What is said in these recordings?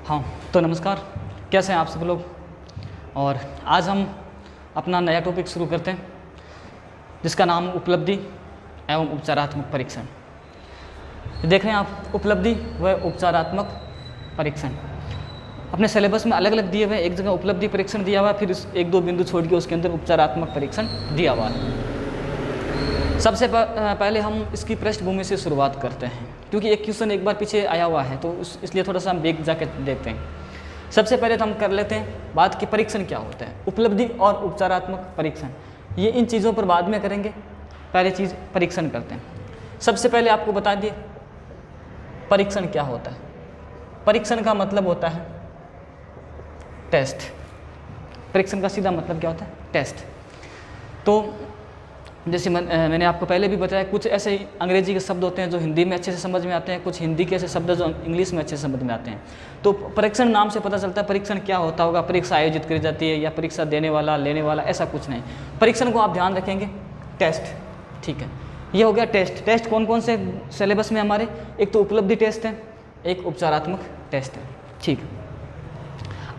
हाँ, तो नमस्कार, कैसे हैं आप सब लोग। और आज हम अपना नया टॉपिक शुरू करते हैं जिसका नाम उपलब्धि एवं उपचारात्मक परीक्षण। देख रहे हैं आप, उपलब्धि व उपचारात्मक परीक्षण अपने सिलेबस में अलग अलग दिए हुए हैं। एक जगह उपलब्धि परीक्षण दिया हुआ है, फिर एक दो बिंदु छोड़ के उसके अंदर उपचारात्मक परीक्षण दिया हुआ है। सबसे पहले हम इसकी पृष्ठभूमि से शुरुआत करते हैं, क्योंकि एक क्वेश्चन एक बार पीछे आया हुआ है, तो इसलिए थोड़ा सा हम बैक जाके देखते हैं। सबसे पहले तो हम कर लेते हैं बात कि परीक्षण क्या होता है। उपलब्धि और उपचारात्मक परीक्षण, ये इन चीज़ों पर बाद में करेंगे, पहले चीज़ परीक्षण करते हैं। सबसे पहले आपको बता दिए परीक्षण क्या होता है। परीक्षण का मतलब होता है टेस्ट। परीक्षण का सीधा मतलब क्या होता है? टेस्ट। तो जैसे मैंने आपको पहले भी बताया, कुछ ऐसे अंग्रेजी के शब्द होते हैं जो हिंदी में अच्छे से समझ में आते हैं, कुछ हिंदी के ऐसे शब्द जो इंग्लिश में अच्छे से समझ में आते हैं। तो परीक्षण नाम से पता चलता है परीक्षण क्या होता होगा। परीक्षा आयोजित करी जाती है या परीक्षा देने वाला लेने वाला, ऐसा कुछ नहीं। परीक्षण को आप ध्यान रखेंगे, टेस्ट, ठीक है। ये हो गया टेस्ट। टेस्ट कौन कौन से सिलेबस में हमारे? एक तो उपलब्धि टेस्ट है, एक उपचारात्मक टेस्ट है, ठीक है।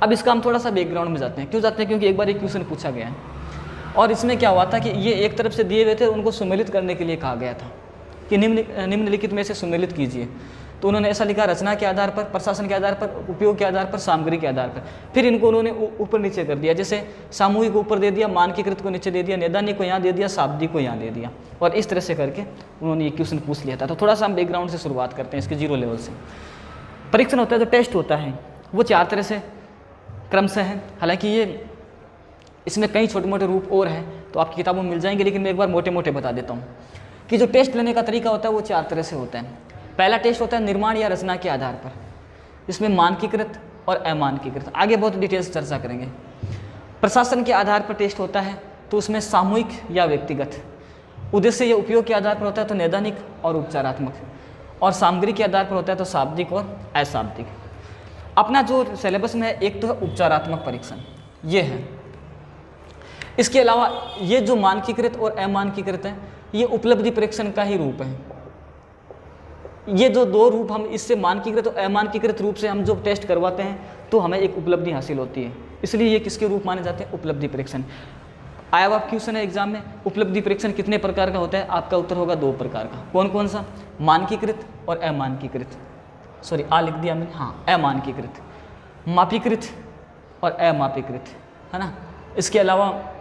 अब इसका हम थोड़ा सा बैकग्राउंड में जाते हैं। क्यों जाते हैं? क्योंकि एक बार एक क्वेश्चन पूछा गया है और इसमें क्या हुआ था कि ये एक तरफ से दिए हुए थे, उनको सुमेलित करने के लिए कहा गया था कि निम्नलिखित में से सुमेलित कीजिए। तो उन्होंने ऐसा लिखा, रचना के आधार पर, प्रशासन के आधार पर, उपयोग के आधार पर, सामग्री के आधार पर। फिर इनको उन्होंने ऊपर नीचे कर दिया, जैसे सामूहिक को ऊपर दे दिया, मानकीकृत को नीचे दे दिया, नैदानिक को यहाँ दे दिया, शाब्दिक को यहाँ दे दिया, और इस तरह से करके उन्होंने ये क्वेश्चन पूछ लिया था। तो थोड़ा सा हम बैकग्राउंड से शुरुआत करते हैं, इसके जीरो लेवल से। परीक्षण होता है, जो टेस्ट होता है, वो चार तरह से क्रम से है। हालांकि ये इसमें कई छोटे मोटे रूप और हैं, तो आपकी किताबों में मिल जाएंगे, लेकिन मैं एक बार मोटे मोटे बता देता हूँ कि जो टेस्ट लेने का तरीका होता है वो चार तरह से होता है। पहला टेस्ट होता है निर्माण या रचना के आधार पर, इसमें मानकीकृत और अमानकीकृत, आगे बहुत डिटेल्स चर्चा करेंगे। प्रशासन के आधार पर टेस्ट होता है, तो उसमें सामूहिक या व्यक्तिगत, उद्देश्य या उपयोग के आधार पर होता है तो नैदानिक और उपचारात्मक, और सामग्री के आधार पर होता है तो शाब्दिक और अशाब्दिक। अपना जो सिलेबस में है, एक तो है उपचारात्मक परीक्षण, ये है। इसके अलावा ये जो मानकीकृत और अमानकीकृत है, ये उपलब्धि परीक्षण का ही रूप है। ये जो दो रूप, हम इससे मानकीकृत और अमानकीकृत रूप से हम जो टेस्ट करवाते हैं तो हमें एक उपलब्धि हासिल होती है, इसलिए ये किसके रूप माने जाते हैं? उपलब्धि परीक्षण। आया हुआ क्वेश्चन है एग्जाम में, उपलब्धि परीक्षण कितने प्रकार का होता है? आपका उत्तर होगा दो प्रकार का। कौन कौन सा? मानकीकृत और अमानकीकृत। सॉरी, आ लिख दिया मैंने, हाँ, अमानकीकृत, मापीकृत और अमापीकृत, है ना। इसके अलावा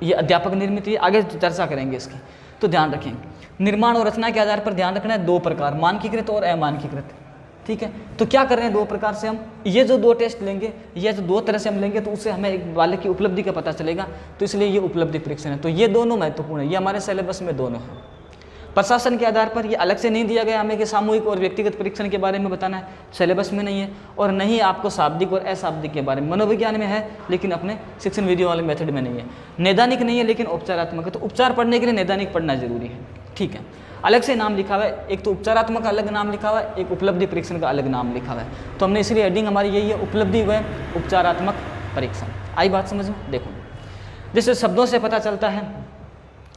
ये अध्यापक निर्मित, ये आगे चर्चा करेंगे इसकी, तो ध्यान रखेंगे। निर्माण और रचना के आधार पर ध्यान रखना है दो प्रकार, मानकीकृत और अमानकीकृत, ठीक है। तो क्या कर रहे हैं, दो प्रकार से हम ये जो दो टेस्ट लेंगे, ये जो दो तरह से हम लेंगे, तो उससे हमें एक बालक की उपलब्धि का पता चलेगा, तो इसलिए ये उपलब्धि परीक्षण है। तो ये दोनों महत्वपूर्ण है, ये हमारे सिलेबस में दोनों है। प्रशासन के आधार पर ये अलग से नहीं दिया गया हमें कि सामूहिक और व्यक्तिगत परीक्षण के बारे में बताना है, सिलेबस में नहीं है। और नहीं आपको शाब्दिक और अशाब्दिक के बारे में, मनोविज्ञान में है लेकिन अपने शिक्षण विधि वाले मेथड में नहीं है। नैदानिक नहीं है लेकिन उपचारात्मक है, तो उपचार पढ़ने के लिए नैदानिक पढ़ना जरूरी है, ठीक है। अलग से नाम लिखा हुआ है, एक तो उपचारात्मक का अलग नाम लिखा हुआ है, एक उपलब्धि परीक्षण का अलग नाम लिखा हुआ है। तो हमने इसलिए हेडिंग हमारी यही है, उपलब्धि व उपचारात्मक परीक्षण। आई बात समझ में? देखो, जैसे शब्दों से पता चलता है,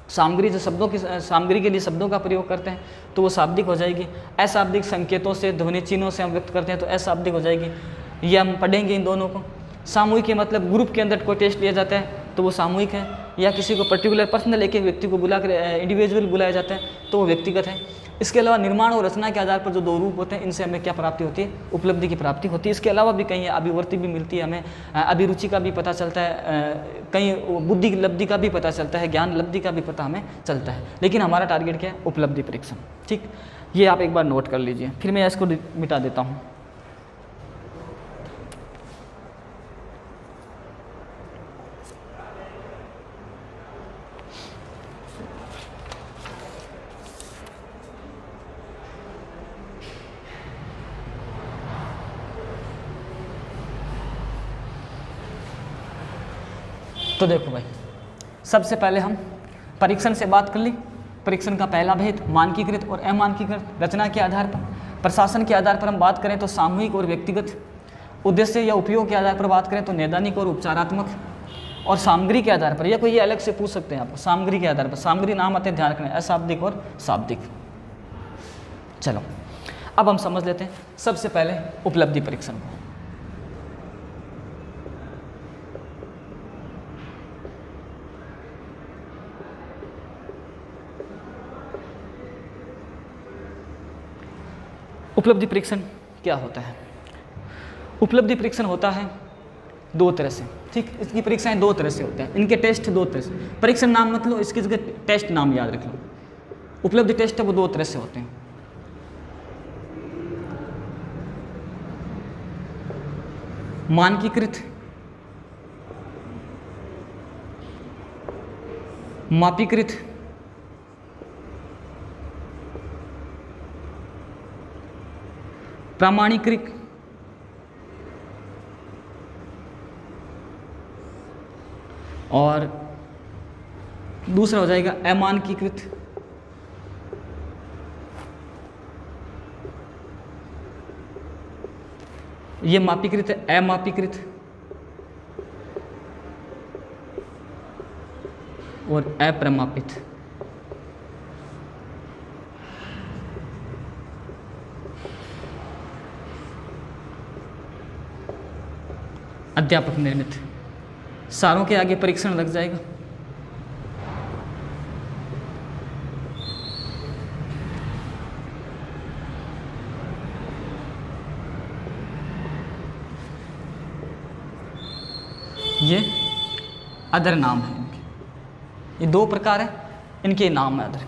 सामग्री जो शब्दों की सामग्री के लिए शब्दों का प्रयोग करते हैं तो वो शाब्दिक हो जाएगी। अशाब्दिक संकेतों से, ध्वनि चिन्हों से हम व्यक्त करते हैं तो अशाब्दिक हो जाएगी। ये हम पढ़ेंगे इन दोनों को। सामूहिक के मतलब ग्रुप के अंदर कोई टेस्ट लिया जाता है तो वो सामूहिक है, या किसी को पर्टिकुलर पर्सनल एक व्यक्ति को बुलाकर इंडिविजुअल बुलाया जाता है तो वो व्यक्तिगत है। इसके अलावा निर्माण और रचना के आधार पर जो दो रूप होते हैं, इनसे हमें क्या प्राप्ति होती है? उपलब्धि की प्राप्ति होती है। इसके अलावा भी कहीं अभिवर्ती भी मिलती है हमें, अभिरुचि का भी पता चलता है, कहीं बुद्धि लब्धि का भी पता चलता है, ज्ञान लब्धि का भी पता हमें चलता है। लेकिन हमारा टारगेट क्या है? उपलब्धि परीक्षण, ठीक। ये आप एक बार नोट कर लीजिए, फिर मैं इसको मिटा देता हूँ। तो देखो भाई, सबसे पहले हम परीक्षण से बात कर ली। परीक्षण का पहला भेद मानकीकृत और अमानकीकृत। रचना के आधार पर, प्रशासन के आधार पर हम बात करें तो सामूहिक और व्यक्तिगत, उद्देश्य या उपयोग के आधार पर बात करें तो नैदानिक और उपचारात्मक, और सामग्री के आधार पर, या कोई ये अलग से पूछ सकते हैं आपको, सामग्री के आधार पर, सामग्री नाम आते हैं, ध्यान रखना, अशाब्दिक और शाब्दिक। चलो अब हम समझ लेते हैं सबसे पहले उपलब्धि परीक्षण को। उपलब्धि परीक्षण क्या होता है? उपलब्धि परीक्षण होता है दो तरह से, ठीक। इसकी परीक्षाएं दो तरह से होते हैं, इनके टेस्ट दो तरह से। परीक्षण नाम मत लो, इसकी जगह टेस्ट नाम याद रख लो। उपलब्धि टेस्ट है वो दो तरह से होते हैं। मानकीकृत, मापीकृत, प्रामाणिकृत और दूसरा हो जाएगा अमानकीकृत। ये मापीकृत है, अमापीकृत और अप्रमापित। अध्यापक निर्मित, सारों के आगे परीक्षण लग जाएगा। ये अदर नाम है इनके, ये दो प्रकार है, इनके नाम है अदर।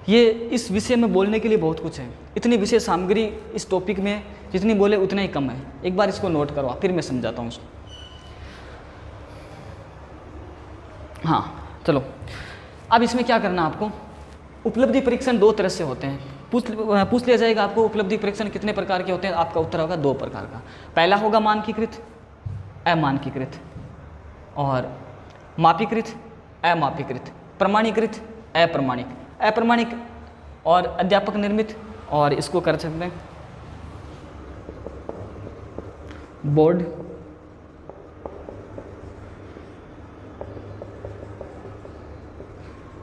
ये इस विषय में बोलने के लिए बहुत कुछ है, इतनी विषय सामग्री इस टॉपिक में जितनी बोले उतना ही कम है। एक बार इसको नोट करवा, फिर मैं समझाता हूँ इसको। हाँ चलो, अब इसमें क्या करना है आपको? उपलब्धि परीक्षण दो तरह से होते हैं। पूछ लिया जाएगा आपको उपलब्धि परीक्षण कितने प्रकार के होते हैं, आपका उत्तर होगा दो प्रकार का। पहला होगा मानकीकृत, अमानकीकृत, और मापीकृत, अमापीकृत, प्रमाणीकृत, अप्रमाणिक। अप्रमाणिक और अध्यापक निर्मित, और इसको कर सकते हैं बोर्ड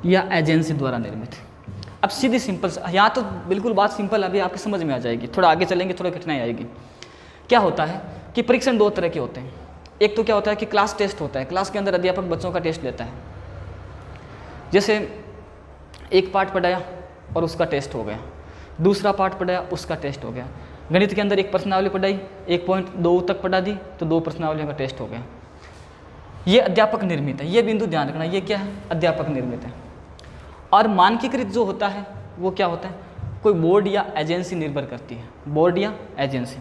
या एजेंसी द्वारा निर्मित। अब सीधी सिंपल, यहाँ तो बिल्कुल बात सिंपल अभी आपकी समझ में आ जाएगी, थोड़ा आगे चलेंगे थोड़ा कठिनाई आएगी। क्या होता है कि परीक्षण दो तरह के होते हैं। एक तो क्या होता है कि क्लास टेस्ट होता है, क्लास के अंदर अध्यापक बच्चों का टेस्ट लेता है। जैसे एक पार्ट पढ़ाया और उसका टेस्ट हो गया, दूसरा पार्ट पढ़ाया उसका टेस्ट हो गया। गणित के अंदर एक प्रश्नावली पढ़ाई, 1.2 तक पढ़ा दी तो 2 प्रश्नावलियों का टेस्ट हो गया। ये अध्यापक निर्मित है, ये बिंदु ध्यान रखना, ये क्या है? अध्यापक निर्मित है। और मानकीकृत जो होता है वो क्या होता है? कोई बोर्ड या एजेंसी निर्भर करती है, बोर्ड या एजेंसी।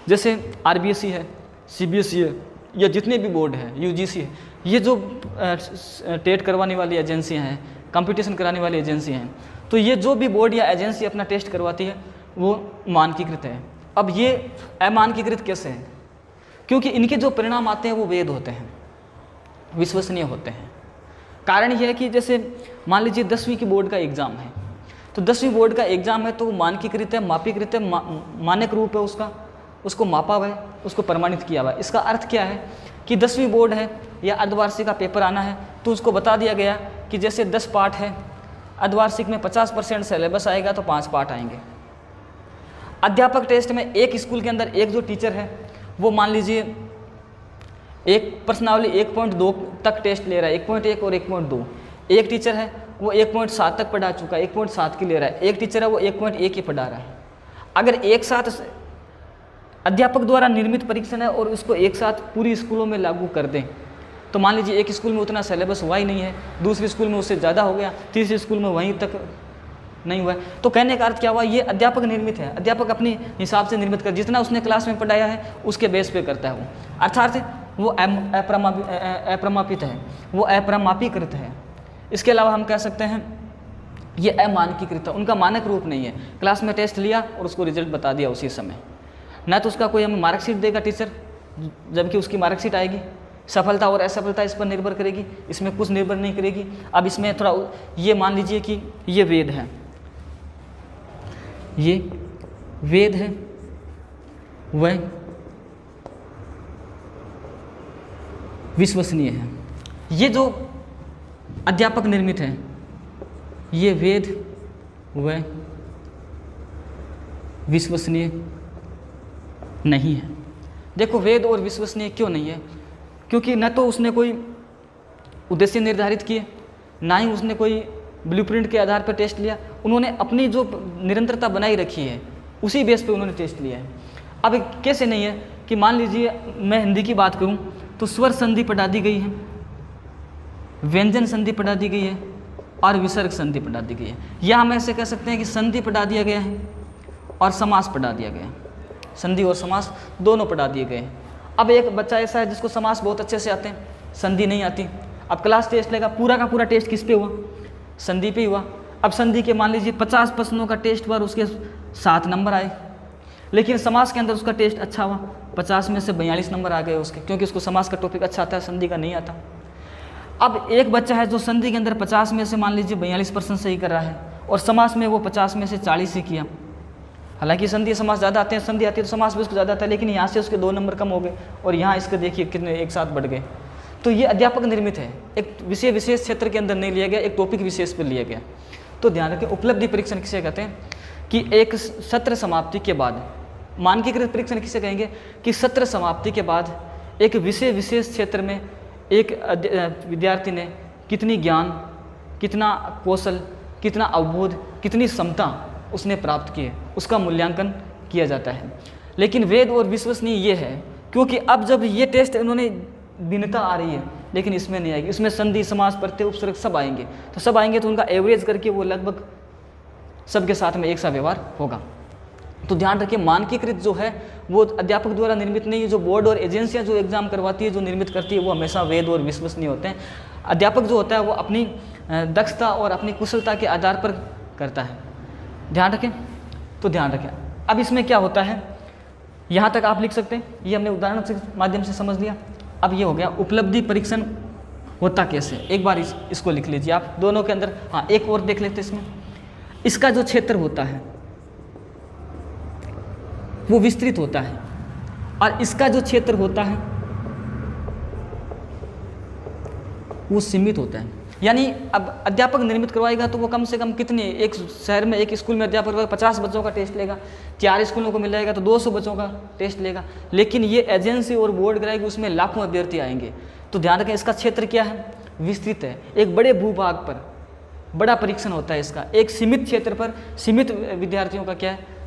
जैसे RBSE है, CBSE है, या जितने भी बोर्ड है, UGC है, ये जो टेट करवाने वाली एजेंसियां हैं, कंपटीशन कराने वाली एजेंसियां हैं, तो ये जो भी बोर्ड या एजेंसी अपना टेस्ट करवाती है वो मानकीकृत है। अब ये अमानकीकृत कैसे है? क्योंकि इनके जो परिणाम आते हैं वो वैध होते हैं, विश्वसनीय होते हैं। कारण यह है कि जैसे मान लीजिए 10वीं की बोर्ड का एग्ज़ाम है, तो 10वीं बोर्ड का एग्ज़ाम है तो वो मानकीकृत है, मापीकृत है, मानक रूप है उसका, उसको मापा हुआ है, उसको प्रमाणित किया हुआ है। इसका अर्थ क्या है कि 10वीं बोर्ड है या अर्धवार्षिक का पेपर आना है तो उसको बता दिया गया कि जैसे 10 पार्ट है, अर्धवार्षिक में 50% सिलेबस आएगा तो 5 पार्ट आएंगे। अध्यापक टेस्ट में एक स्कूल के अंदर एक जो टीचर है वो मान लीजिए एक प्रश्नावली 1.2 तक टेस्ट ले रहा है, 1.1 और 1.2। एक टीचर है वो 1.7 तक पढ़ा चुका है, 1.7 की ले रहा है। एक टीचर है वो 1.1 ही पढ़ा रहा है। अगर एक साथ अध्यापक द्वारा निर्मित परीक्षण है और उसको एक साथ पूरी स्कूलों में लागू कर दें तो मान लीजिए एक स्कूल में उतना सिलेबस हुआ ही नहीं है, दूसरी स्कूल में उससे ज़्यादा हो गया, तीसरी स्कूल में वहीं तक नहीं हुआ है, तो कहने का अर्थ क्या हुआ? ये अध्यापक निर्मित है। अध्यापक अपने हिसाब से निर्मित कर, जितना उसने क्लास में पढ़ाया है उसके बेस पे करता है वो, अर्थात वो अप्रमापित है, वो अप्रमापीकृत है। इसके अलावा हम कह सकते हैं ये अमानकीकृत है, उनका मानक रूप नहीं है। क्लास में टेस्ट लिया और उसको रिजल्ट बता दिया उसी समय, ना तो उसका कोई हमें मार्कशीट देगा टीचर, जबकि उसकी मार्कशीट आएगी। सफलता और असफलता इस पर निर्भर करेगी, इसमें कुछ निर्भर नहीं करेगी। अब इसमें थोड़ा ये मान लीजिए कि ये वेद है, ये वेद है, वह विश्वसनीय है। ये जो अध्यापक निर्मित है ये वेद वह विश्वसनीय नहीं है। देखो वेद और विश्वसनीय क्यों नहीं है? क्योंकि न तो उसने कोई उद्देश्य निर्धारित किए, ना ही उसने कोई ब्लूप्रिंट के आधार पर टेस्ट लिया। उन्होंने अपनी जो निरंतरता बनाई रखी है उसी बेस पे उन्होंने टेस्ट लिया है। अब कैसे नहीं है कि मान लीजिए मैं हिंदी की बात करूं तो स्वर संधि पढ़ा दी गई है, व्यंजन संधि पढ़ा दी गई है और विसर्ग संधि पढ़ा दी गई है, या हम ऐसे कह सकते हैं कि संधि पढ़ा दिया गया है और समास पढ़ा दिया गया है। संधि और समास दोनों पढ़ा दिए गए हैं। अब एक बच्चा ऐसा है जिसको समास बहुत अच्छे से आते हैं, संधि नहीं आती। अब क्लास टेस्ट लेगा, पूरा का पूरा टेस्ट किस पे हुआ? संधि पे हुआ। अब संधि के मान लीजिए 50 प्रश्नों का टेस्ट पर उसके 7 नंबर आए, लेकिन समास के अंदर उसका टेस्ट अच्छा हुआ, 50 में से 42 नंबर आ गए उसके, क्योंकि उसको समास का टॉपिक अच्छा आता है, संधि का नहीं आता। अब एक बच्चा है जो संधि के अंदर 50 में से मान लीजिए 42% सही कर रहा है और समास में वो 50 में से 40 ही किया। हालांकि संधि समास ज़्यादा आते हैं, संधि आती है तो समास भी उसको ज़्यादा आता है, लेकिन यहाँ से उसके 2 नंबर कम हो गए और यहाँ इसके देखिए कितने एक साथ बढ़ गए। तो ये अध्यापक निर्मित है, एक विशेष क्षेत्र के अंदर नहीं लिया गया, एक टॉपिक विशेष पर लिया गया। तो ध्यान रखें, उपलब्धि परीक्षण किसे कहते हैं कि एक सत्र समाप्ति के बाद, मानकीकृत परीक्षण किसे कहेंगे कि सत्र समाप्ति के बाद एक विशेष क्षेत्र में एक विद्यार्थी ने कितनी ज्ञान, कितना कौशल, कितना अवबोध, कितनी क्षमता उसने प्राप्त की है, उसका मूल्यांकन किया जाता है। लेकिन वैध और विश्वसनीय ये है, क्योंकि अब जब ये टेस्ट उन्होंने भिन्नता आ रही है, लेकिन इसमें नहीं आएगी, इसमें संधि, समास, प्रत्यय, उपसर्ग सब आएंगे। तो सब आएंगे तो उनका एवरेज करके वो लगभग सबके साथ में एक सा व्यवहार होगा। तो ध्यान रखिए, मानकीकृत जो है वो अध्यापक द्वारा निर्मित नहीं है, जो बोर्ड और एजेंसियां जो एग्जाम करवाती है, जो निर्मित करती है, वो हमेशा वैध और विश्वसनीय होते हैं। अध्यापक जो होता है वो अपनी दक्षता और अपनी कुशलता के आधार पर करता है। ध्यान रखें, तो ध्यान रखें। अब इसमें क्या होता है, यहाँ तक आप लिख सकते हैं, ये हमने उदाहरण के माध्यम से समझ लिया। अब ये हो गया उपलब्धि परीक्षण होता कैसे, एक बार इसको लिख लीजिए आप दोनों के अंदर। हाँ, एक और देख लेते हैं इसमें, इसका जो क्षेत्र होता है वो विस्तृत होता है और इसका जो क्षेत्र होता है वो सीमित होता है। यानी अब अध्यापक निर्मित करवाएगा तो वो कम से कम कितने, एक शहर में एक स्कूल में अध्यापक 50 बच्चों का टेस्ट लेगा, 4 स्कूलों को मिल जाएगा तो 200 बच्चों का टेस्ट लेगा। लेकिन ये एजेंसी और बोर्ड कराएगी, उसमें लाखों अभ्यर्थी आएंगे। तो ध्यान रखें, इसका क्षेत्र क्या है, विस्तृत है। एक बड़े भूभाग पर बड़ा परीक्षण होता है इसका, एक सीमित क्षेत्र पर सीमित विद्यार्थियों का क्या है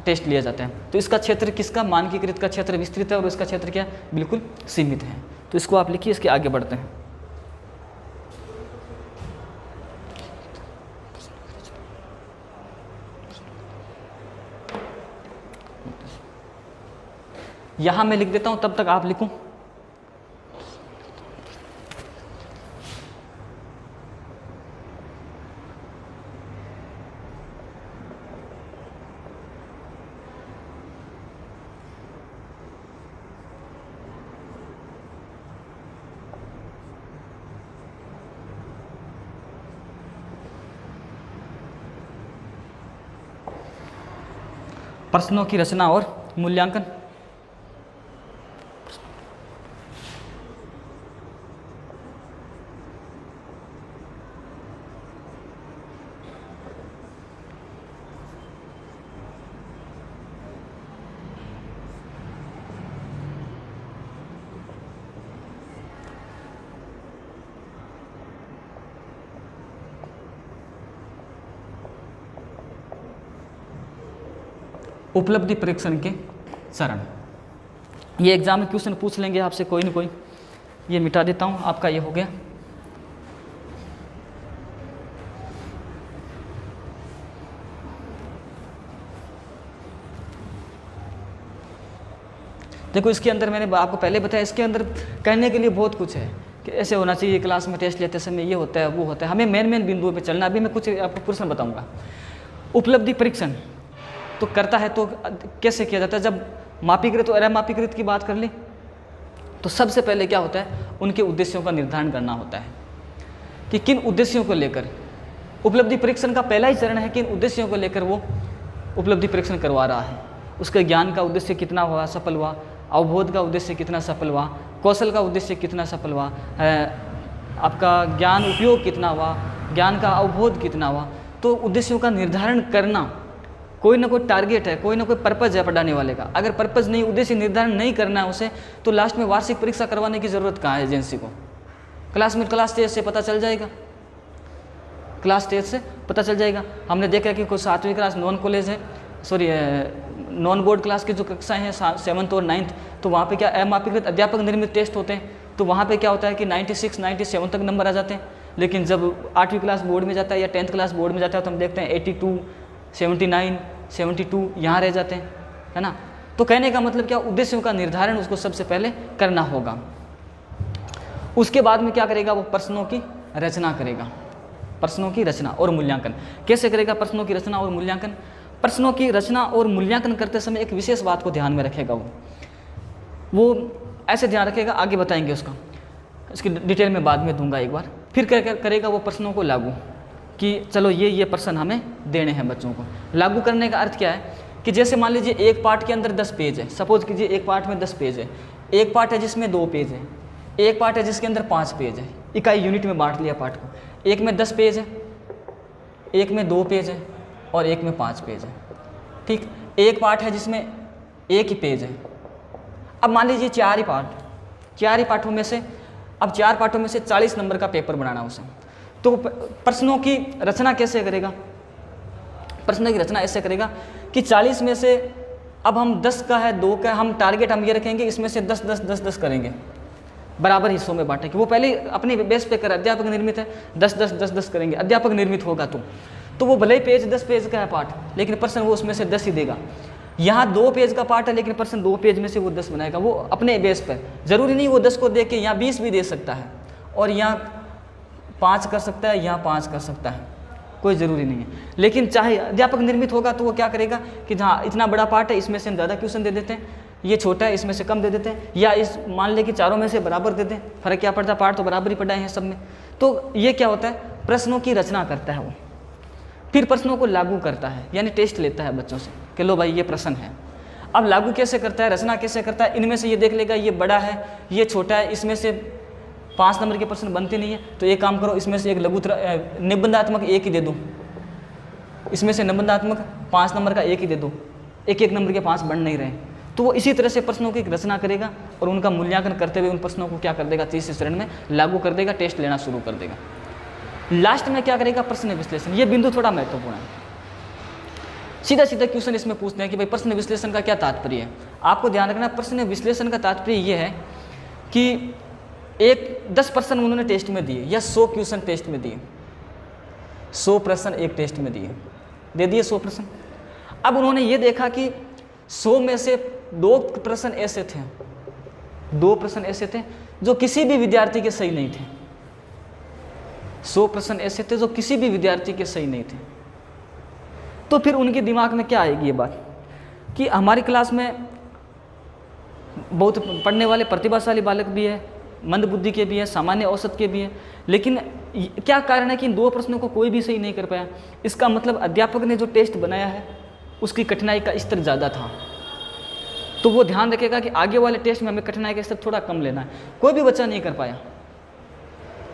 टेस्ट लिया जाता है। तो इसका क्षेत्र किसका, मानकीकृत का क्षेत्र विस्तृत है और इसका क्षेत्र क्या है, बिल्कुल सीमित है। तो इसको आप लिखिए, इसके आगे बढ़ते हैं। यहां मैं लिख देता हूं, तब तक आप लिखूं। प्रश्नों की रचना और मूल्यांकन। उपलब्धि परीक्षण के चरण, ये एग्जाम में क्वेश्चन पूछ लेंगे आपसे कोई न कोई। ये मिटा देता हूँ, आपका ये हो गया। देखो, इसके अंदर मैंने आपको पहले बताया, इसके अंदर कहने के लिए बहुत कुछ है कि ऐसे होना चाहिए, क्लास में टेस्ट लेते समय ये होता है वो होता है। हमें मेन बिंदुओं पे चलना। अभी मैं कुछ आपको प्रश्न बताऊंगा। उपलब्धि परीक्षण तो करता है तो कैसे किया जाता है, जब मापीकृत और अमापीकृत की बात कर ले तो सबसे पहले क्या होता है, उनके उद्देश्यों का निर्धारण करना होता है कि किन उद्देश्यों को लेकर। उपलब्धि परीक्षण का पहला ही चरण है किन उद्देश्यों को लेकर वो उपलब्धि परीक्षण करवा रहा है। उसके ज्ञान का उद्देश्य कितना हुआ, सफल हुआ, अवबोध का उद्देश्य कितना सफल हुआ, कौशल का उद्देश्य कितना सफल हुआ, आपका ज्ञान उपयोग कितना हुआ, ज्ञान का अवबोध कितना हुआ। तो उद्देश्यों का निर्धारण करना, कोई ना कोई टारगेट है, कोई ना कोई पर्पज़ है पढ़ाने वाले का। अगर पर्पज़ नहीं, उद्देश्य निर्धारण नहीं करना है उसे, तो लास्ट में वार्षिक परीक्षा करवाने की ज़रूरत कहाँ है एजेंसी को। क्लास टेस्ट से पता चल जाएगा, क्लास टेस्ट से पता चल जाएगा। हमने देखा कि कोई 7वीं क्लास नॉन कॉलेज है, नॉन बोर्ड क्लास की जो कक्षाएं हैं 7th और 9th, तो वहाँ पे क्या अमापीकृत अध्यापक निर्मित टेस्ट होते हैं, तो वहाँ पे क्या होता है कि 96, 97 तक नंबर आ जाते हैं। लेकिन जब 8वीं क्लास बोर्ड में जाता है या 10th क्लास बोर्ड में जाता है तो हम देखते हैं 82, 79, 72 यहाँ रह जाते हैं, है ना। तो कहने का मतलब क्या, उद्देश्यों का निर्धारण उसको सबसे पहले करना होगा। उसके बाद में क्या करेगा, वो प्रश्नों की रचना करेगा। प्रश्नों की रचना और मूल्यांकन कैसे करेगा? प्रश्नों की रचना और मूल्यांकन, प्रश्नों की रचना और मूल्यांकन करते समय एक विशेष बात को ध्यान में रखेगा। वो ऐसे ध्यान रखेगा, आगे बताएंगे उसका, इसकी डिटेल में बाद में दूंगा एक बार। फिर करेगा वो प्रश्नों को लागू, कि चलो ये प्रश्न हमें देने हैं बच्चों को। लागू करने का अर्थ क्या है कि जैसे मान लीजिए एक पार्ट के अंदर 10 पेज है, सपोज कीजिए एक पार्ट में 10 पेज है, एक पार्ट है जिसमें 2 पेज है, एक पार्ट है जिसके अंदर 5 पेज है, इकाई यूनिट में बांट लिया पार्ट को। एक में 10 पेज है, एक में 2 पेज है और एक में 5 पेज है, ठीक। एक पार्ट है जिसमें 1 ही पेज है। अब मान लीजिए 4 ही पार्टों में से, अब 4 पार्टों में से 40 नंबर का पेपर बनाना उसे, तो प्रश्नों की रचना कैसे करेगा? प्रश्नों की रचना ऐसे करेगा कि 40 में से अब हम 10 का है, 2 का है, हम टारगेट हम ये रखेंगे इसमें से 10 10 10 10 करेंगे, बराबर हिस्सों में बांटेंगे। वो पहले अपने बेस पे कर, अध्यापक निर्मित है, 10 10 10 10 करेंगे, अध्यापक निर्मित होगा तो वो भले ही पेज 10 पेज का है पार्ट, लेकिन प्रश्न वो उसमें से 10 ही देगा। यहाँ 2 पेज का पार्ट है लेकिन प्रश्न 2 पेज में से वो 10 बनाएगा, वो अपने बेस पर। जरूरी नहीं वो 10 को दे के यहाँ 20 भी दे सकता है और यहाँ 5 कर सकता है, यहाँ 5 कर सकता है, कोई ज़रूरी नहीं है। लेकिन चाहे अध्यापक निर्मित होगा तो वो क्या करेगा कि जहाँ इतना बड़ा पार्ट है इसमें से हम ज़्यादा क्वेश्चन दे देते हैं, ये छोटा है इसमें से कम दे देते हैं, या इस मान ले कि चारों में से बराबर दे दें, फर्क क्या पड़ता है, पार्ट तो बराबर ही पढ़ाए हैं सब में। तो ये क्या होता है, प्रश्नों की रचना करता है वो, फिर प्रश्नों को लागू करता है, यानी टेस्ट लेता है बच्चों से कि लो भाई ये प्रश्न है। अब लागू कैसे करता है, रचना कैसे करता है, इनमें से ये देख लेगा ये बड़ा है, ये छोटा है, इसमें से 5 नंबर के प्रश्न बनते नहीं है, तो एक काम करो इसमें से एक निबंधात्मक 1 ही दे दो, इसमें से निबंधात्मक 5 नंबर का 1 ही दे दो, एक नंबर के 5 बन नहीं रहे। तो वो इसी तरह से प्रश्नों की रचना करेगा और उनका मूल्यांकन करते हुए उन प्रश्नों को क्या कर देगा, तीसरे चरण में लागू कर देगा, टेस्ट लेना शुरू कर देगा। लास्ट में क्या करेगा, प्रश्न विश्लेषण। ये बिंदु थोड़ा महत्वपूर्ण है। सीधा क्वेश्चन इसमें पूछते हैं कि भाई प्रश्न विश्लेषण का क्या तात्पर्य है। आपको ध्यान रखना, प्रश्न विश्लेषण का तात्पर्य ये है कि 10 प्रश्न उन्होंने टेस्ट में दिए या 100 क्वेश्चन टेस्ट में दिए, 100 प्रश्न एक टेस्ट में दे दिए 100 प्रश्न। अब उन्होंने ये देखा कि 100 में से 2 प्रश्न ऐसे थे, 2 प्रश्न ऐसे थे जो किसी भी विद्यार्थी के सही नहीं थे, 100 प्रश्न ऐसे थे जो किसी भी विद्यार्थी के सही नहीं थे। तो फिर उनके दिमाग में क्या आएगी ये बात कि हमारी क्लास में बहुत पढ़ने वाले प्रतिभाशाली बालक भी है, मंद बुद्धि के भी है, सामान्य औसत के भी है, लेकिन क्या कारण है कि इन 2 प्रश्नों को कोई भी सही नहीं कर पाया। इसका मतलब अध्यापक ने जो टेस्ट बनाया है उसकी कठिनाई का स्तर ज़्यादा था। तो वो ध्यान रखेगा कि आगे वाले टेस्ट में हमें कठिनाई का स्तर थोड़ा कम लेना है, कोई भी बच्चा नहीं कर पाया।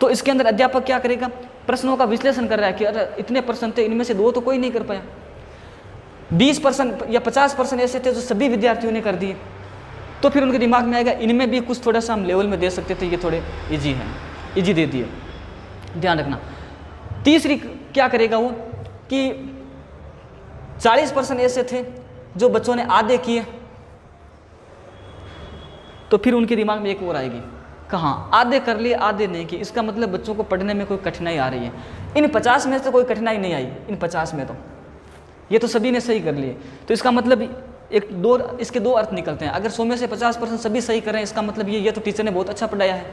तो इसके अंदर अध्यापक क्या करेगा, प्रश्नों का विश्लेषण कर रहा है कि अरे इतने प्रश्न थे, इनमें से 2 तो कोई नहीं कर पाया, 20% या 50% ऐसे थे जो सभी विद्यार्थियों ने कर दिए। तो फिर उनके दिमाग में आएगा इनमें भी कुछ थोड़ा सा हम लेवल में दे सकते थे, ये थोड़े इजी हैं, इजी दे दिए। ध्यान रखना। तीसरी क्या करेगा वो कि 40% ऐसे थे जो बच्चों ने आधे किए, तो फिर उनके दिमाग में एक और आएगी, कहाँ आधे कर लिए आधे नहीं किए, इसका मतलब बच्चों को पढ़ने में कोई कठिनाई आ रही है। इन 50 में से कोई कठिनाई नहीं आई, इन 50 में तो ये तो सभी ने सही कर लिए। तो इसका मतलब इसके 2 अर्थ निकलते हैं। अगर 100 में से 50% सभी सही कर रहे हैं, इसका मतलब ये तो टीचर ने बहुत अच्छा पढ़ाया है,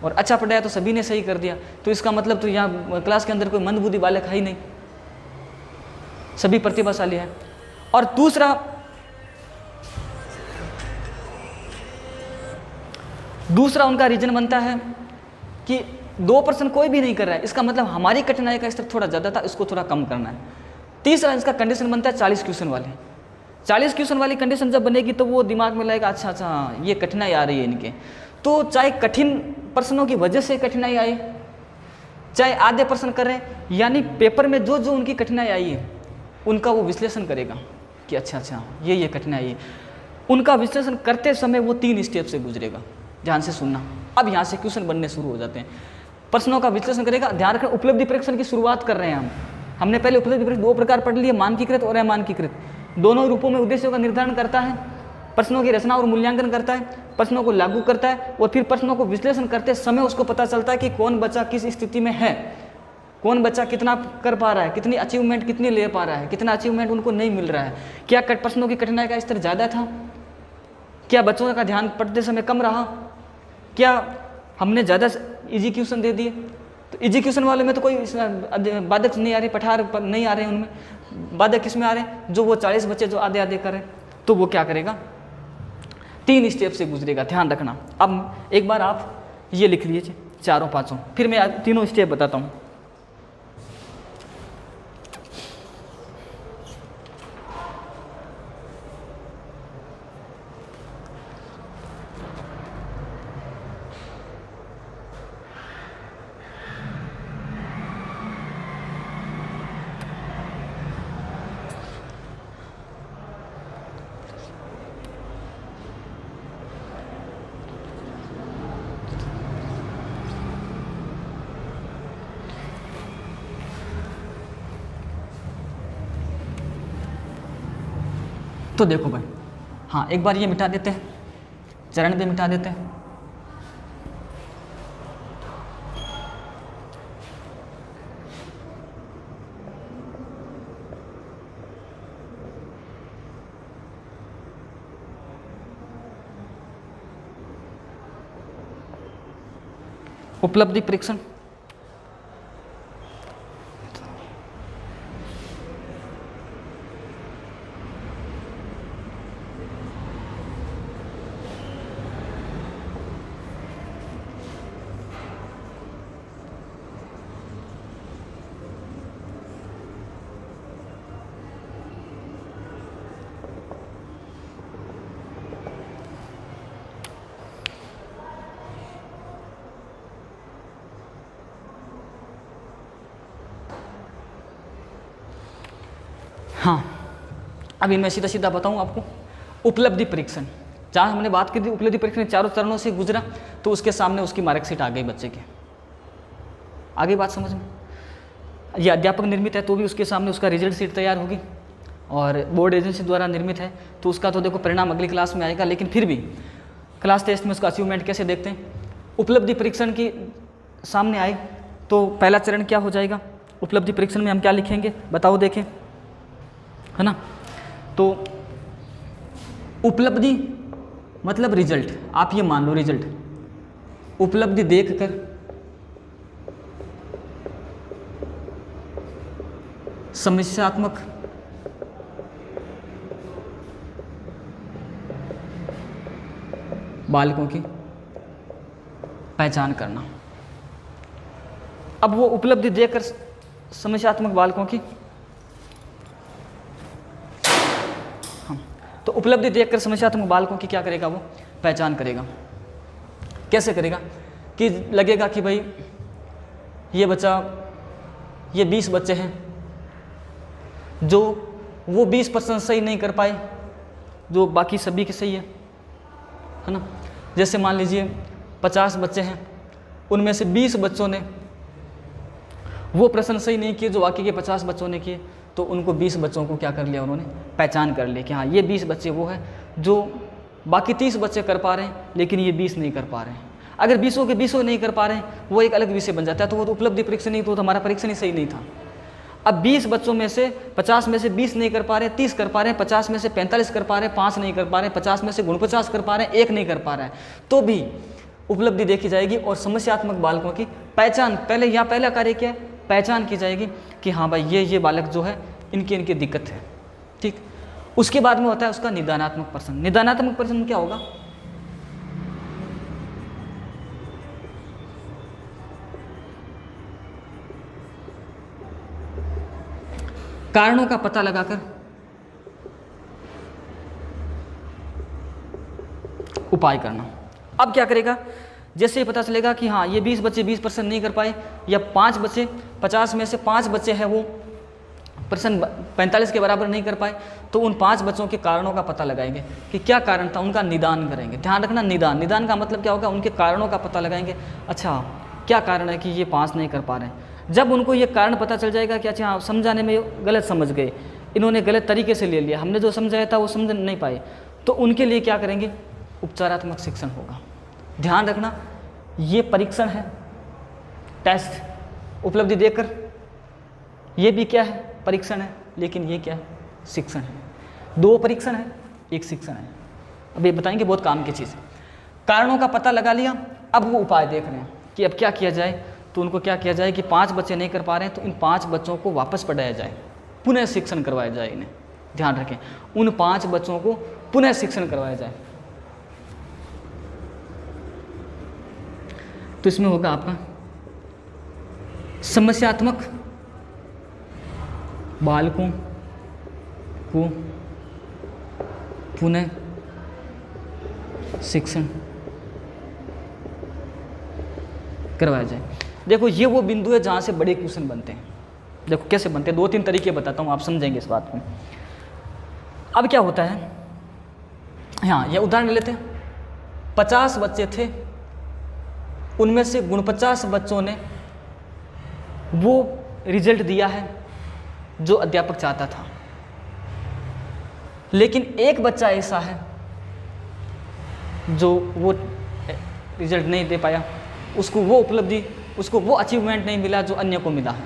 और अच्छा पढ़ाया तो सभी ने सही कर दिया, तो इसका मतलब तो यहाँ क्लास के अंदर कोई मंदबुद्धि बालक है ही नहीं, सभी प्रतिभाशाली है। और दूसरा उनका रीजन बनता है कि 2% कोई भी नहीं कर रहा है, इसका मतलब हमारी कठिनाई का स्तर थोड़ा ज़्यादा था, इसको थोड़ा कम करना है। तीसरा इसका कंडीशन बनता है 40 क्वेश्चन वाले। 40 क्वेश्चन वाली कंडीशन जब बनेगी तो वो दिमाग में लाएगा अच्छा ये कठिनाई आ रही है इनके, तो चाहे कठिन प्रश्नों की वजह से कठिनाई आए, चाहे आधे प्रश्न कर रहे हैं, यानी पेपर में जो जो उनकी कठिनाई आई है उनका वो विश्लेषण करेगा कि अच्छा ये कठिनाई है। उनका विश्लेषण करते समय वो 3 स्टेप से गुजरेगा। ध्यान से सुनना, अब यहाँ से क्वेश्चन बनने शुरू हो जाते हैं। प्रश्नों का विश्लेषण करेगा। ध्यान रखें, उपलब्धि परीक्षण की शुरुआत कर रहे हैं हमने पहले उपलब्धि परीक्षण 2 प्रकार पढ़ लिए, मानकीकृत और अमानकीकृत। दोनों रूपों में उद्देश्यों का निर्धारण करता है, प्रश्नों की रचना और मूल्यांकन करता है, प्रश्नों को लागू करता है और फिर प्रश्नों को विश्लेषण करते समय उसको पता चलता है कि कौन बच्चा किस स्थिति में है, कौन बच्चा कितना कर पा रहा है, कितनी अचीवमेंट कितनी ले पा रहा है, कितना अचीवमेंट उनको नहीं मिल रहा है, क्या प्रश्नों की कठिनाई का स्तर ज़्यादा था, क्या बच्चों का ध्यान पढ़ते समय कम रहा, क्या हमने ज़्यादा इजी क्वेश्चन दे दिए। तो इजी क्वेश्चन वाले में तो कोई बाधक नहीं आ रही, पठार नहीं आ रहे हैं, उनमें बाधक किस में आ रहे हैं, जो वो 40 बच्चे जो आधे आधे करें, तो वो क्या करेगा, 3 स्टेप से गुजरेगा, ध्यान रखना। अब एक बार आप ये लिख लीजिए चारों पाँचों, फिर मैं तीनों स्टेप बताता हूँ। तो देखो भाई, हाँ एक बार ये मिटा देते हैं, चरण भी मिटा देते हैं। उपलब्धि परीक्षण, हाँ अभी मैं सीधा सीधा बताऊँ आपको। उपलब्धि परीक्षण, जहाँ हमने बात की थी उपलब्धि परीक्षण चारों चरणों से गुजरा, तो उसके सामने उसकी मार्कशीट आ गई बच्चे की। आगे बात समझ में, ये अध्यापक निर्मित है तो भी उसके सामने उसका रिजल्ट शीट तैयार होगी, और बोर्ड एजेंसी द्वारा निर्मित है तो उसका तो देखो परिणाम अगली क्लास में आएगा, लेकिन फिर भी क्लास टेस्ट में उसका अचीवमेंट कैसे देखते हैं। उपलब्धि परीक्षण की सामने आए तो पहला चरण क्या हो जाएगा, उपलब्धि परीक्षण में हम क्या लिखेंगे बताओ, देखें, है ना। तो उपलब्धि मतलब रिजल्ट, आप ये मान लो रिजल्ट, उपलब्धि देखकर समस्यात्मक बालकों की पहचान करना। अब वो उपलब्धि देखकर समस्यात्मक बालकों की, तो उपलब्धि देखकर समस्यात्मक बालकों की क्या करेगा, वो पहचान करेगा। कैसे करेगा कि लगेगा कि भाई ये बच्चा, ये 20 बच्चे हैं जो वो 20% सही नहीं कर पाए जो बाकी सभी के सही है ना। जैसे मान लीजिए 50 बच्चे हैं, उनमें से 20 बच्चों ने वो प्रश्न सही नहीं किए जो बाकी के 50 बच्चों ने किए, तो उनको 20 बच्चों को क्या कर लिया, उन्होंने पहचान कर लिया कि हाँ ये 20 बच्चे वो हैं जो बाकी 30 बच्चे कर पा रहे हैं लेकिन ये 20 नहीं कर पा रहे हैं। अगर 20 के 20 नहीं कर पा रहे हैं वो एक अलग विषय बन जाता है, तो वो तो उपलब्धि परीक्षण नहीं, तो हमारा परीक्षण ही सही नहीं था। अब 20 बच्चों में से 50 में से 20 नहीं कर पा रहे, 30 कर पा रहे हैं, 50 में से 45 कर पा रहे हैं, 5 नहीं कर पा रहे हैं, 50 में से 49 कर पा रहे हैं, 1 नहीं कर पा रहा है, तो भी उपलब्धि देखी जाएगी और समस्यात्मक बालकों की पहचान, पहला कार्य क्या है, पहचान की जाएगी कि हाँ भाई ये बालक जो है इनकी दिक्कत है, ठीक। उसके बाद में होता है उसका निदानात्मक प्रश्न। निदानात्मक प्रश्न क्या होगा, कारणों का पता लगाकर उपाय करना। अब क्या करेगा, जैसे ही पता चलेगा कि हाँ ये 20 बच्चे 20% नहीं कर पाए, या 5 बच्चे 50 में से 5 बच्चे हैं वो प्रश्न 45 के बराबर नहीं कर पाए, तो उन 5 बच्चों के कारणों का पता लगाएंगे कि क्या कारण था, उनका निदान करेंगे। ध्यान रखना, निदान का मतलब क्या होगा, उनके कारणों का पता लगाएंगे। अच्छा क्या कारण है कि ये 5 नहीं कर पा रहे हैं। जब उनको ये कारण पता चल जाएगा कि अच्छा समझाने में गलत समझ गए, इन्होंने गलत तरीके से ले लिया, हमने जो समझाया था वो समझ नहीं पाए, तो उनके लिए क्या करेंगे, उपचारात्मक शिक्षण होगा। ध्यान रखना, ये परीक्षण है, टेस्ट, उपलब्धि देकर, ये भी क्या है, परीक्षण है, लेकिन ये क्या है, शिक्षण है। 2 परीक्षण है, 1 शिक्षण है। अब ये बताएंगे, बहुत काम की चीज़ है। कारणों का पता लगा लिया, अब वो उपाय देख रहे हैं कि अब क्या किया जाए। तो उनको क्या किया जाए कि 5 बच्चे नहीं कर पा रहे हैं तो इन 5 बच्चों को वापस पढ़ाया जाए, पुनः शिक्षण करवाया जाए इन्हें। ध्यान रखें, उन 5 बच्चों को पुनः शिक्षण करवाया जाए। तो इसमें होगा आपका समस्यात्मक बालकों को पुनः शिक्षण करवाया जाए। देखो, ये वो बिंदु है जहाँ से बड़े क्वेश्चन बनते हैं। देखो कैसे बनते हैं, 2-3 तरीके बताता हूँ, आप समझेंगे इस बात को। अब क्या होता है, हाँ ये उदाहरण लेते हैं। 50 बच्चे थे, उनमें से 49 बच्चों ने वो रिजल्ट दिया है जो अध्यापक चाहता था, लेकिन एक बच्चा ऐसा है जो वो रिजल्ट नहीं दे पाया, उसको वो उपलब्धि, उसको वो अचीवमेंट नहीं मिला जो अन्य को मिला है।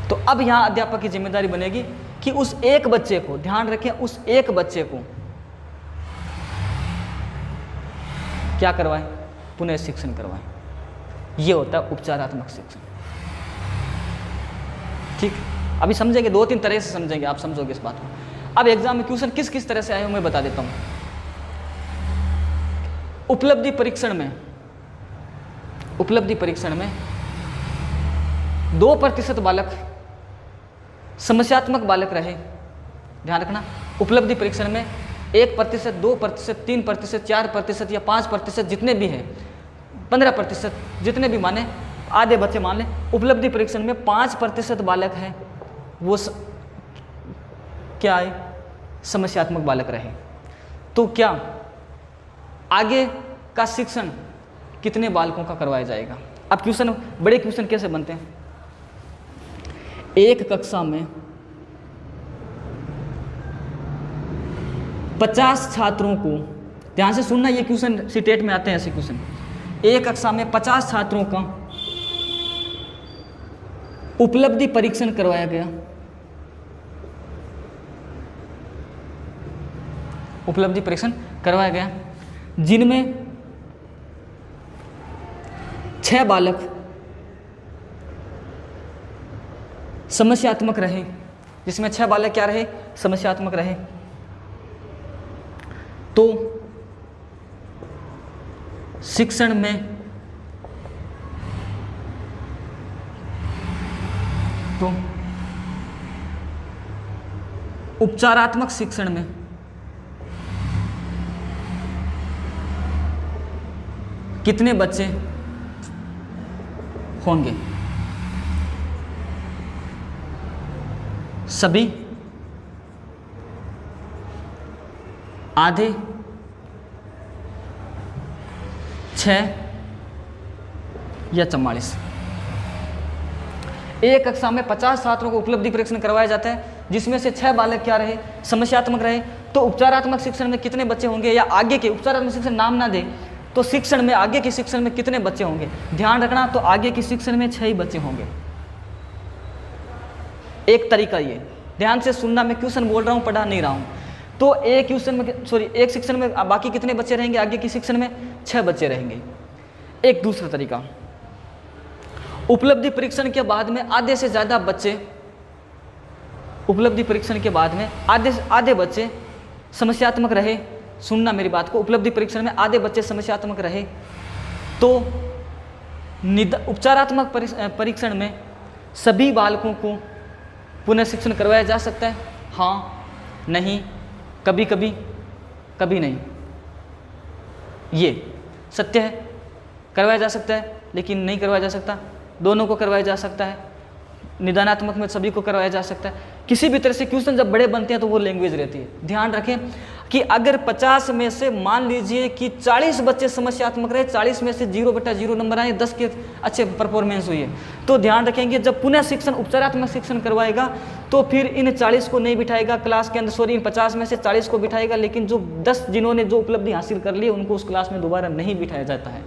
तो अब यहाँ अध्यापक की जिम्मेदारी बनेगी कि उस एक बच्चे को, ध्यान रखें, उस एक बच्चे को क्या करवाएं, पुनः शिक्षण करवाएं। ये होता है उपचारात्मक शिक्षण। ठीक, अभी समझेंगे, 2-3 तरह से समझेंगे, आप समझोगे इस बात को। अब एग्जाम में क्वेश्चन किस किस तरह से आए हो मैं बता देता हूं। उपलब्धि परीक्षण में 2% बालक समस्यात्मक बालक रहे। ध्यान रखना, उपलब्धि परीक्षण में 1%, 2%, 3%, 4% या 5%, जितने भी हैं, 15%, जितने भी माने, आधे बच्चे मान लें। उपलब्धि परीक्षण में 5% बालक हैं, वो क्या है, समस्यात्मक बालक रहे। तो क्या आगे का शिक्षण कितने बालकों का करवाया जाएगा। अब क्वेश्चन, बड़े क्वेश्चन कैसे बनते हैं। एक कक्षा में 50 छात्रों को, ध्यान से सुनना, ये क्वेश्चन सीटेट में आते हैं ऐसे क्वेश्चन। एक कक्षा में 50 छात्रों का उपलब्धि परीक्षण करवाया गया। उपलब्धि परीक्षण करवाया गया, जिनमें 6 बालक समस्यात्मक रहे, जिसमें 6 बालक क्या रहे, समस्यात्मक रहे। तो शिक्षण में, तो उपचारात्मक शिक्षण में कितने बच्चे होंगे। सभी, आधे, 6 या 44। एक कक्षा में 50 छात्रों को उपलब्धि परीक्षण करवाया जाता है, जिसमें से 6 बालक क्या रहे, समस्यात्मक रहे। तो उपचारात्मक शिक्षण में कितने बच्चे होंगे, या आगे के उपचारात्मक शिक्षण नाम ना दे तो शिक्षण में, आगे के शिक्षण में कितने बच्चे होंगे। ध्यान रखना, तो आगे के शिक्षण में 6 ही बच्चे होंगे। एक तरीका ये, ध्यान से सुनना, मैं क्वेश्चन बोल रहा हूँ, पढ़ा नहीं रहा हूँ। तो एक क्वेश्चन में, सॉरी, एक शिक्षण में बाकी कितने बच्चे रहेंगे, आगे के शिक्षण में 6 बच्चे रहेंगे। एक दूसरा तरीका, उपलब्धि परीक्षण के बाद में आधे से ज़्यादा बच्चे, उपलब्धि परीक्षण के बाद में आधे बच्चे समस्यात्मक रहे। सुनना मेरी बात को, उपलब्धि परीक्षण में आधे बच्चे समस्यात्मक रहे तो उपचारात्मक परीक्षण में सभी बालकों को पुनः शिक्षण करवाया जा सकता है। हाँ, नहीं, कभी कभी, कभी नहीं, ये सत्य है। करवाया जा सकता है लेकिन नहीं करवाया जा सकता, दोनों को करवाया जा सकता है। निदानात्मक में सभी को करवाया जा सकता है। किसी भी तरह से क्वेश्चन जब बड़े बनते हैं तो वो लैंग्वेज रहती है। ध्यान रखें कि अगर 50 में से मान लीजिए कि 40 बच्चे समस्यात्मक रहे, 40 में से 0/0 नंबर आए, 10 के अच्छे परफॉर्मेंस हुई है, तो ध्यान रखेंगे जब पुनः शिक्षण, उपचारात्मक शिक्षण करवाएगा तो फिर इन 40 को नहीं बिठाएगा क्लास के अंदर, सॉरी इन 50 में से 40 को बिठाएगा, लेकिन जो 10 जिन्होंने जो उपलब्धि हासिल कर ली उनको उस क्लास में दोबारा नहीं बिठाया जाता है।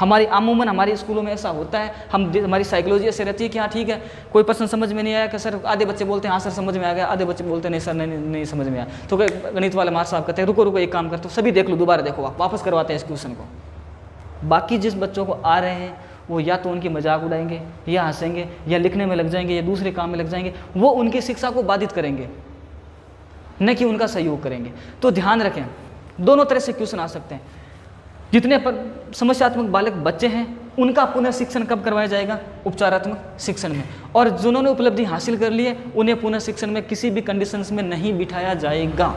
हमारी अमूमन हमारे स्कूलों में ऐसा होता है, हमारी साइकोलॉजी ऐसे रहती है कि हाँ ठीक है, कोई पर्सन समझ में नहीं आया कि सर, आधे बच्चे बोलते हैं हाँ सर समझ में आ गया, आधे बच्चे बोलते हैं नहीं सर नहीं समझ में आया, तो गणित वाले मास्टर साहब कहते हैं रुको एक काम करते हो, सभी देख लो, दोबारा देखो, वापस करवाते हैं इस क्वेश्चन को। बाकी जिस बच्चों को आ रहे हैं वो या तो उनकी मजाक उड़ाएंगे, या हंसेंगे, या लिखने में लग जाएंगे, या दूसरे काम में लग जाएंगे, वो उनकी शिक्षा को बाधित करेंगे, न कि उनका सहयोग करेंगे। तो ध्यान रखें, दोनों तरह से क्वेश्चन आ सकते हैं। जितने समस्यात्मक बालक बच्चे हैं उनका पुनः शिक्षण कब करवाया जाएगा? उपचारात्मक शिक्षण में। और जिन्होंने उपलब्धि हासिल कर ली है उन्हें पुनः शिक्षण में किसी भी कंडीशंस में नहीं बिठाया जाएगा।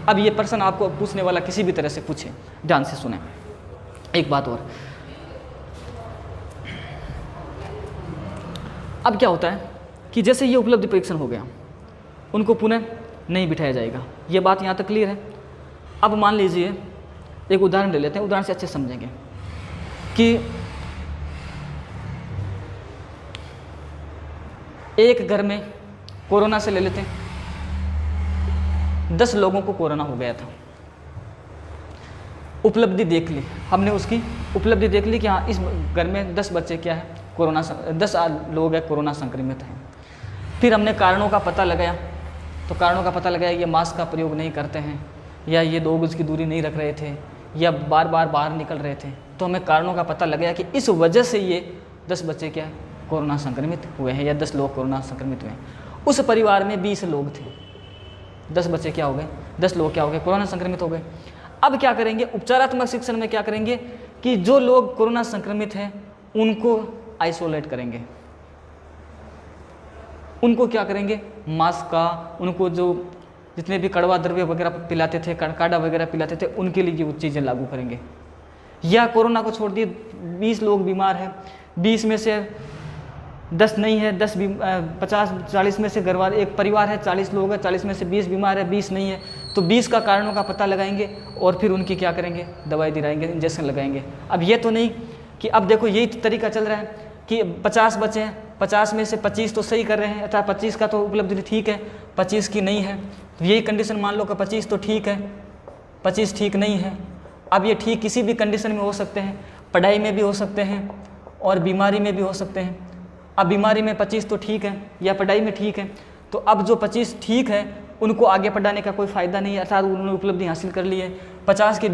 अब ये प्रश्न आपको पूछने वाला किसी भी तरह से पूछे, ध्यान से सुने। एक बात और, अब क्या होता है कि जैसे ये उपलब्धि परीक्षण हो गया, उनको पुनः नहीं बिठाया जाएगा, ये बात यहाँ तक क्लियर है। अब मान लीजिए एक उदाहरण ले लेते हैं, उदाहरण से अच्छे समझेंगे कि एक घर में कोरोना से ले लेते हैं, 10 लोगों को कोरोना हो गया था। उपलब्धि देख ली हमने, उसकी उपलब्धि देख ली कि हाँ इस घर में 10 बच्चे क्या है कोरोना, 10 लोग हैं कोरोना संक्रमित हैं। फिर हमने कारणों का पता लगाया, तो कारणों का पता लगाया ये मास्क का प्रयोग नहीं करते हैं, या ये 2 गज की दूरी नहीं रख रहे थे, या बार बार बाहर निकल रहे थे। तो हमें कारणों का पता लगाया कि इस वजह से ये 10 बच्चे क्या है कोरोना संक्रमित हुए हैं, या 10 लोग कोरोना संक्रमित हुए हैं। उस परिवार में 20 लोग थे, 10 बच्चे क्या हो गए, 10 लोग क्या हो गए कोरोना संक्रमित हो गए। अब क्या करेंगे, उपचारात्मक शिक्षण में क्या करेंगे कि जो लोग कोरोना संक्रमित हैं उनको आइसोलेट करेंगे, उनको क्या करेंगे, मास्क का, उनको जो जितने भी कड़वा द्रव्य वगैरह पिलाते थे, काढ़ा वगैरह पिलाते थे, उनके लिए वो चीज़ें लागू करेंगे। या कोरोना को छोड़ दिए, 20 लोग बीमार हैं, 20 में से 10 नहीं है, 50-40 में से घरवाले, एक परिवार है 40 लोग हैं, 40 में से 20 बीमार है, 20 नहीं है, तो 20 का कारणों का पता लगाएंगे और फिर उनकी क्या करेंगे, दवाई दिलाएंगे, इंजेक्शन लगाएंगे। अब ये तो नहीं कि अब देखो यही तरीका चल रहा है कि 50 बच्चे हैं, 50 में से 25 तो सही कर रहे हैं, अर्थात 25 का तो उपलब्धि ठीक है, 25 की नहीं है, यही कंडीशन मान लो कि 25 तो ठीक है, 25 ठीक नहीं है। अब ये ठीक किसी भी कंडीशन में हो सकते हैं, पढ़ाई में भी हो सकते हैं और बीमारी में भी हो सकते हैं। अब बीमारी में 25 तो ठीक है या पढ़ाई में ठीक है, तो अब जो 25 ठीक है उनको आगे पढ़ाने का कोई फ़ायदा नहीं है, अर्थात उन्होंने उपलब्धि हासिल कर ली है। 25 की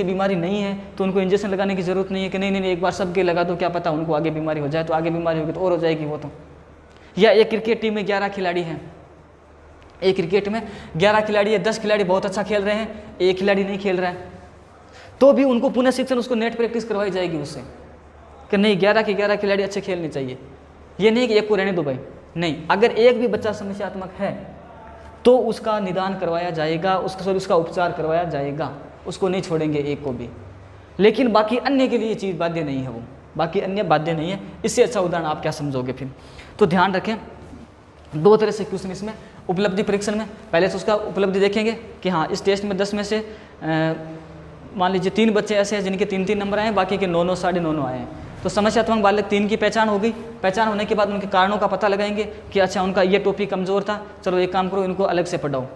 बीमारी नहीं है तो उनको इंजेक्शन लगाने की ज़रूरत नहीं है कि नहीं एक बार सबके लगा दो, क्या पता उनको आगे बीमारी हो जाए, तो आगे बीमारी होगी तो और हो जाएगी वो तो। या एक क्रिकेट टीम में 11 खिलाड़ी हैं, एक क्रिकेट में 11 खिलाड़ी है, 10 खिलाड़ी बहुत अच्छा खेल रहे हैं, एक खिलाड़ी नहीं खेल रहा है, तो भी उनको पुनः शिक्षण, उसको नेट प्रैक्टिस करवाई जाएगी उससे कि नहीं 11 के 11 खिलाड़ी अच्छे खेलने चाहिए। ये नहीं कि एक को रहने दो भाई, नहीं, अगर एक भी बच्चा समस्यात्मक है तो उसका निदान करवाया जाएगा, उसका उपचार करवाया जाएगा, उसको नहीं छोड़ेंगे एक को भी। लेकिन बाकी अन्य के लिए ये चीज़ बाध्य नहीं है, वो बाकी अन्य बाध्य नहीं है। इससे अच्छा उदाहरण आप क्या समझोगे फिर? तो ध्यान रखें, 2 तरह से क्वेश्चन इसमें उपलब्धि परीक्षण में। पहले से उसका उपलब्धि देखेंगे कि हाँ इस टेस्ट में 10 में से मान लीजिए 3 बच्चे ऐसे हैं जिनके 3-3 नंबर आए हैं, बाकी के 9-9 9.5 आए हैं, तो समस्यात्मक बालक 3 की पहचान हो गई। पहचान होने के बाद उनके कारणों का पता लगाएंगे कि अच्छा उनका ये टॉपिक कमज़ोर था, चलो एक काम करो इनको अलग से पढ़ाओ।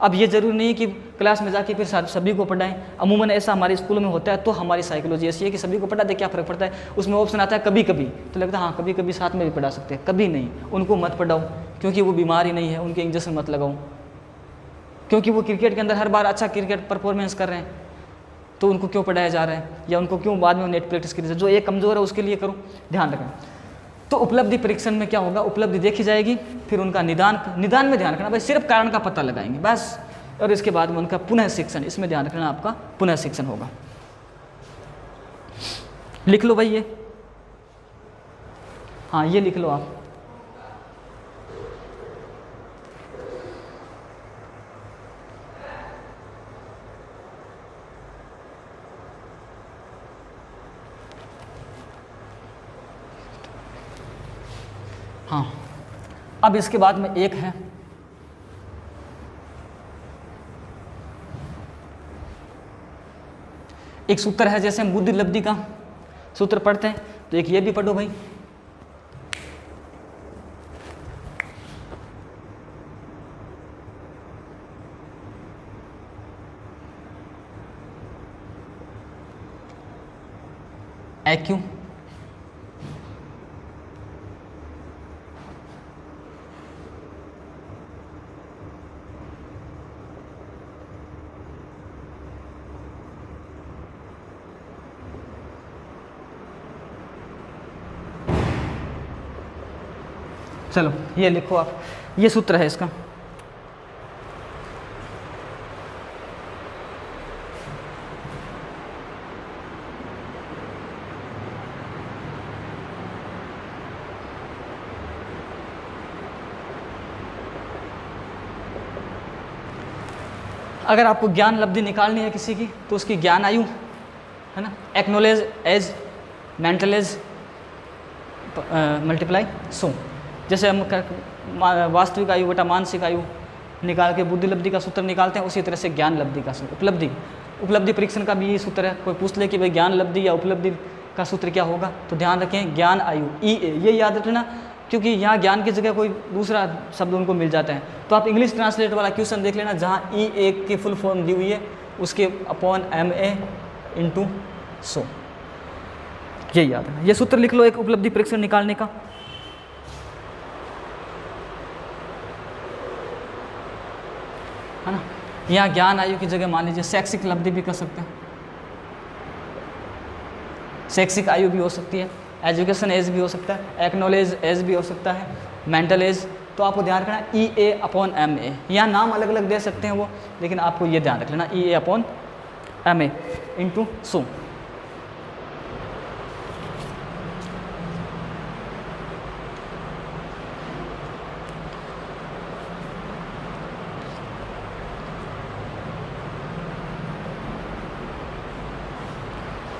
अब ये ज़रूरी नहीं है कि क्लास में जाके फिर सभी को पढ़ाएं, अमूमन ऐसा हमारे स्कूलों में होता है। तो हमारी साइकोलॉजी ऐसी है कि सभी को पढ़ा दे, क्या फ़र्क पड़ता है, उसमें ऑप्शन आता है कभी कभी, तो लगता है हाँ कभी कभी साथ में भी पढ़ा सकते हैं, कभी नहीं, उनको मत पढ़ाओ क्योंकि वो बीमार ही नहीं है, उनके इंजेक्शन मत लगाओ, क्योंकि वो क्रिकेट के अंदर हर बार अच्छा क्रिकेट परफॉर्मेंस कर रहे हैं, तो उनको क्यों पढ़ाया जा रहा है, या उनको क्यों बाद में नेट प्रैक्टिस की, जो एक कमज़ोर है उसके लिए करो। ध्यान रखें। तो उपलब्धि परीक्षण में क्या होगा, उपलब्धि देखी जाएगी, फिर उनका निदान में ध्यान रखना भाई, सिर्फ कारण का पता लगाएंगे बस, और इसके बाद में उनका पुनः शिक्षण, इसमें ध्यान रखना आपका पुनः शिक्षण होगा। लिख लो भाई ये, हाँ ये लिख लो आप। हाँ, अब इसके बाद में एक है एक सूत्र है, जैसे हम बुद्धि लब्धि का सूत्र पढ़ते हैं तो एक ये भी पढ़ो भाई। IQ, चलो ये लिखो आप, ये सूत्र है इसका। अगर आपको ज्ञान लब्धि निकालनी है किसी की तो उसकी ज्ञान आयु है ना, knowledge age mental age multiply so, जैसे हम वास्तविक आयु बटा मानसिक आयु निकाल के बुद्धि लब्धि का सूत्र निकालते हैं, उसी तरह से ज्ञान लब्धि का सूत्र, उपलब्धि परीक्षण का भी ये सूत्र है। कोई पूछ ले कि भाई ज्ञान लब्धि या उपलब्धि का सूत्र क्या होगा, तो ध्यान रखें ज्ञान आयु EA, ये याद रखना, क्योंकि यहाँ ज्ञान की जगह कोई दूसरा शब्द उनको मिल जाता है। तो आप इंग्लिश ट्रांसलेट वाला क्वेश्चन देख लेना, जहाँ EA की फुल फॉर्म दी हुई है उसके अपॉन MA इंटू 100, ये याद है। ये सूत्र लिख लो एक उपलब्धि परीक्षण निकालने का। है ना, यहाँ ज्ञान आयु की जगह मान लीजिए शैक्षिक लब्धि भी कर सकते हैं, शैक्षिक आयु भी हो सकती है, एजुकेशन एज भी हो सकता है, एक्नॉलेज एज भी हो सकता है, मेंटल एज। तो आपको ध्यान रखना EA अपॉन MA, यहाँ नाम अलग अलग दे सकते हैं वो, लेकिन आपको ये ध्यान रख लेना EA upon MA into 100।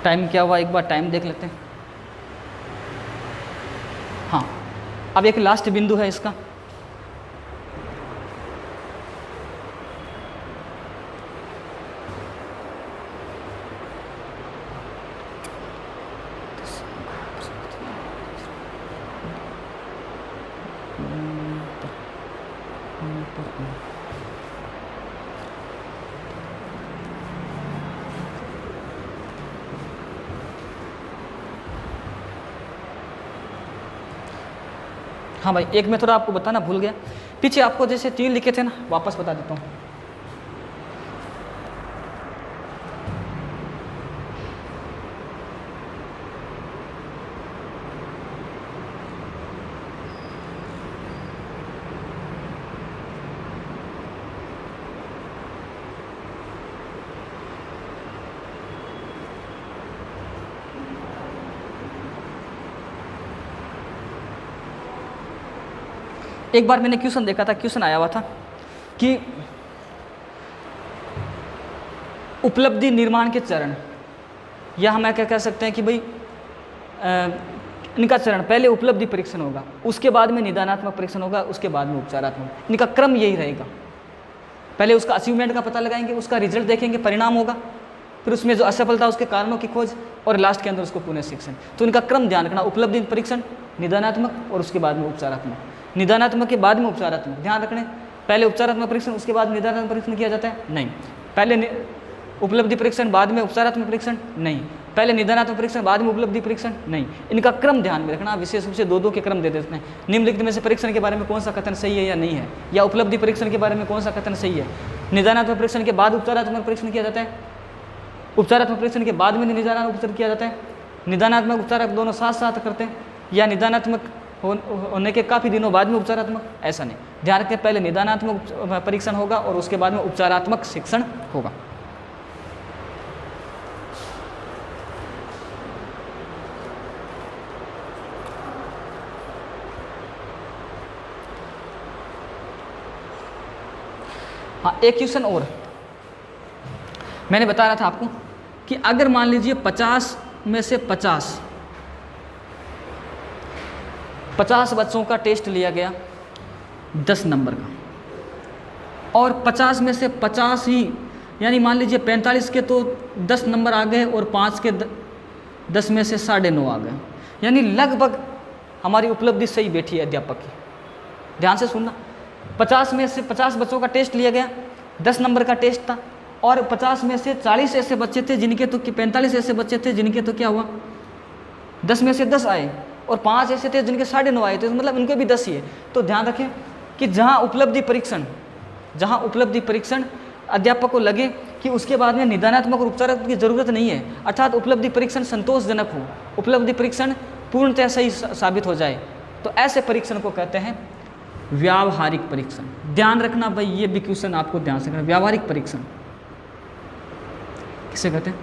Time क्या हुआ, एक बार टाइम देख लेते हैं। हाँ, अब एक लास्ट बिंदु है इसका, हाँ भाई एक मैं थोड़ा आपको बताना भूल गया, पीछे आपको जैसे 3 लिखे थे ना, वापस बता देता हूँ। एक बार मैंने क्वेश्चन देखा था, क्वेश्चन आया हुआ था कि उपलब्धि निर्माण के चरण, या हम क्या कह सकते हैं कि भाई इनका चरण, पहले उपलब्धि परीक्षण होगा, उसके बाद में निदानात्मक परीक्षण होगा, उसके बाद में उपचारात्मक, इनका क्रम यही रहेगा। पहले उसका अचीवमेंट का पता लगाएंगे, उसका रिजल्ट देखेंगे, परिणाम होगा, फिर उसमें जो असफलता उसके कारणों की खोज, और लास्ट के अंदर उसको पुनः शिक्षण। तो इनका क्रम ध्यान रखना, उपलब्धि परीक्षण, निदानात्मक और उसके बाद में उपचारात्मक, निदानात्मक के बाद में उपचारात्मक। ध्यान रखने, पहले उपचारात्मक परीक्षण उसके बाद निदानात्मक परीक्षण किया जाता है? नहीं। पहले उपलब्धि परीक्षण बाद में उपचारात्मक परीक्षण? नहीं। पहले निदानात्मक परीक्षण बाद में उपलब्धि परीक्षण? नहीं। इनका क्रम ध्यान में रखना, विशेष रूप से 2-2 के क्रम दे देते हैं। निम्नलिखित में से परीक्षण के बारे में कौन सा कथन सही है या नहीं है, या उपलब्धि परीक्षण के बारे में कौन सा कथन सही है। निदानात्मक परीक्षण के बाद उपचारात्मक परीक्षण किया जाता है, उपचारात्मक परीक्षण के बाद में निदानात्मक परीक्षण किया जाता है, निदानात्मक उपचारात्मक दोनों साथ साथ करते हैं, या निदानात्मक होने के काफ़ी दिनों बाद में उपचारात्मक? ऐसा नहीं। ध्यान रखें, पहले निदानात्मक परीक्षण होगा और उसके बाद में उपचारात्मक शिक्षण होगा। हाँ, एक क्वेश्चन और मैंने बता रहा था आपको कि अगर मान लीजिए 50 में से 50 बच्चों का टेस्ट लिया गया 10 नंबर का, और 50 में से 50 ही, यानी मान लीजिए 45 के तो 10 नंबर आ गए और 5 के 10 में से 9.5 आ गए, यानी लगभग हमारी उपलब्धि सही बैठी है अध्यापक की। ध्यान से सुनना, 50 में से 50 बच्चों का टेस्ट लिया गया, 10 नंबर का टेस्ट था, और 50 में से 40 ऐसे बच्चे थे जिनके तो 45 ऐसे बच्चे थे जिनके तो क्या हुआ 10 में से 10 आए और 5 ऐसे थे जिनके 9.5 आए थे, तो मतलब इनके भी 10 ही है। तो ध्यान रखें कि जहाँ उपलब्धि परीक्षण अध्यापक को लगे कि उसके बाद में निदानात्मक और उपचारात्मक की जरूरत नहीं है, अर्थात उपलब्धि परीक्षण संतोषजनक हो, उपलब्धि परीक्षण पूर्णतः सही साबित हो जाए, तो ऐसे परीक्षण को कहते हैं व्यावहारिक परीक्षण। ध्यान रखना भाई, ये भी क्वेश्चन आपको ध्यान से करना। व्यावहारिक परीक्षण किसे कहते हैं?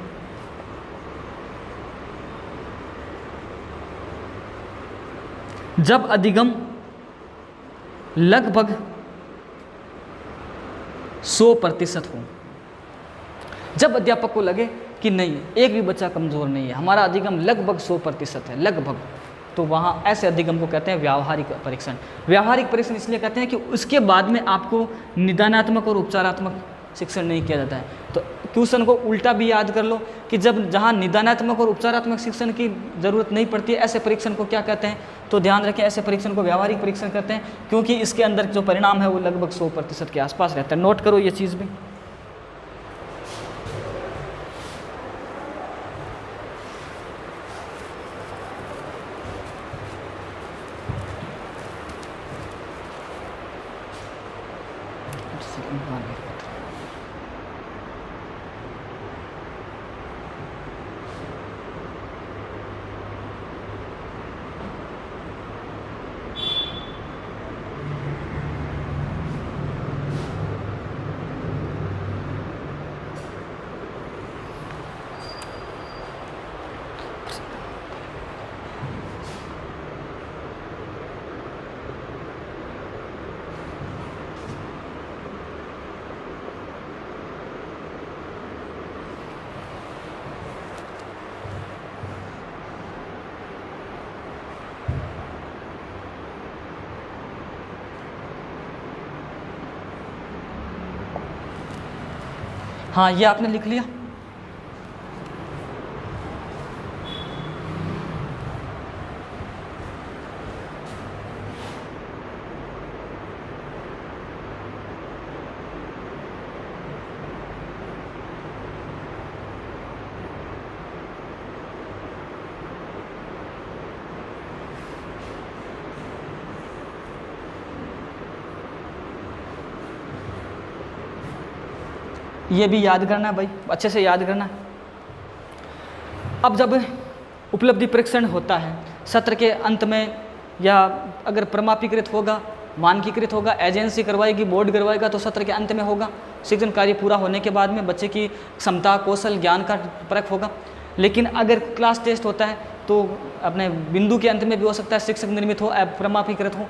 जब अधिगम लगभग 100% हो, जब अध्यापक को लगे कि नहीं एक भी बच्चा कमज़ोर नहीं है, हमारा अधिगम लगभग 100% है, लगभग, तो वहाँ ऐसे अधिगम को कहते हैं व्यावहारिक परीक्षण। व्यावहारिक परीक्षण इसलिए कहते हैं कि उसके बाद में आपको निदानात्मक और उपचारात्मक शिक्षण नहीं किया जाता है। तो क्वेश्चन को उल्टा भी याद कर लो कि जहाँ निदानात्मक और उपचारात्मक शिक्षण की जरूरत नहीं पड़ती है, ऐसे परीक्षण को क्या कहते हैं? तो ध्यान रखें, ऐसे परीक्षण को व्यावहारिक परीक्षण कहते हैं, क्योंकि इसके अंदर जो परिणाम है वो लगभग 100% के आसपास रहता है। नोट करो ये चीज़ भी। हाँ, ये आपने लिख लिया। ये भी याद करना भाई, अच्छे से याद करना। अब जब उपलब्धि परीक्षण होता है सत्र के अंत में, या अगर प्रमाणीकृत होगा, मानकीकृत होगा, एजेंसी करवाएगी, बोर्ड करवाएगा, तो सत्र के अंत में होगा। शिक्षण कार्य पूरा होने के बाद में बच्चे की क्षमता, कौशल, ज्ञान का परख होगा। लेकिन अगर क्लास टेस्ट होता है तो अपने बिंदु के अंत में भी हो सकता है, शिक्षक निर्मित हो, प्रमाणीकृत हो।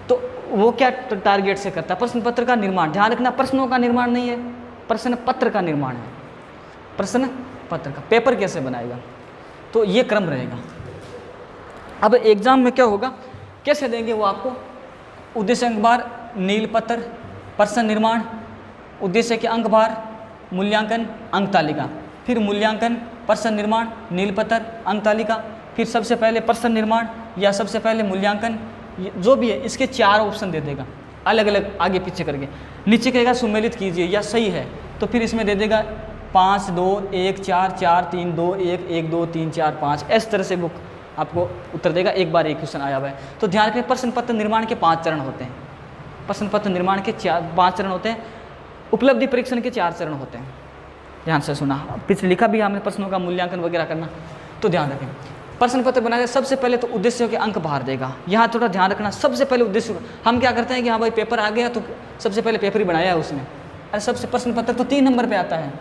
तो वो क्या टारगेट से करता है? प्रश्न पत्र का निर्माण। ध्यान रखना, प्रश्नों का निर्माण नहीं है, प्रश्न पत्र का निर्माण है। प्रश्न पत्र का पेपर कैसे बनाएगा, तो ये क्रम रहेगा। अब एग्जाम में क्या होगा, कैसे देंगे वो आपको? उद्देश्य अंक भार, नील पत्र, प्रश्न निर्माण, उद्देश्य के अंक भार, मूल्यांकन, अंक तालिका, फिर मूल्यांकन, प्रश्न निर्माण, नील पत्र, अंक तालिका, फिर सबसे पहले प्रश्न निर्माण या सबसे पहले मूल्यांकन, जो भी है इसके 4 ऑप्शन दे देगा अलग अलग आगे पीछे करके। नीचे कहेगा सुमेलित कीजिए या सही है, तो फिर इसमें दे देगा 5 2 1 4 4 3 2 1 1 2 3 4 5, इस तरह से बुक आपको उत्तर देगा। एक बार एक क्वेश्चन आया हुआ है। तो ध्यान रखें, प्रश्न पत्र निर्माण के 5 चरण होते हैं। प्रश्न पत्र निर्माण के 5 चरण होते हैं। उपलब्धि परीक्षण के 4 चरण होते हैं। ध्यान से सुना, पीछे लिखा भी है हमने प्रश्नों का मूल्यांकन वगैरह करना, तो ध्यान रखें। प्रश्न पत्र बनाया सबसे पहले तो उद्देश्यों के अंक बाहर देगा। यहाँ थोड़ा ध्यान रखना, सबसे पहले उद्देश्य। हम क्या करते हैं कि हाँ भाई पेपर आ गया तो सबसे पहले पेपर ही बनाया है उसने। अरे सबसे प्रश्न पत्र तो 3 नंबर पे आता है।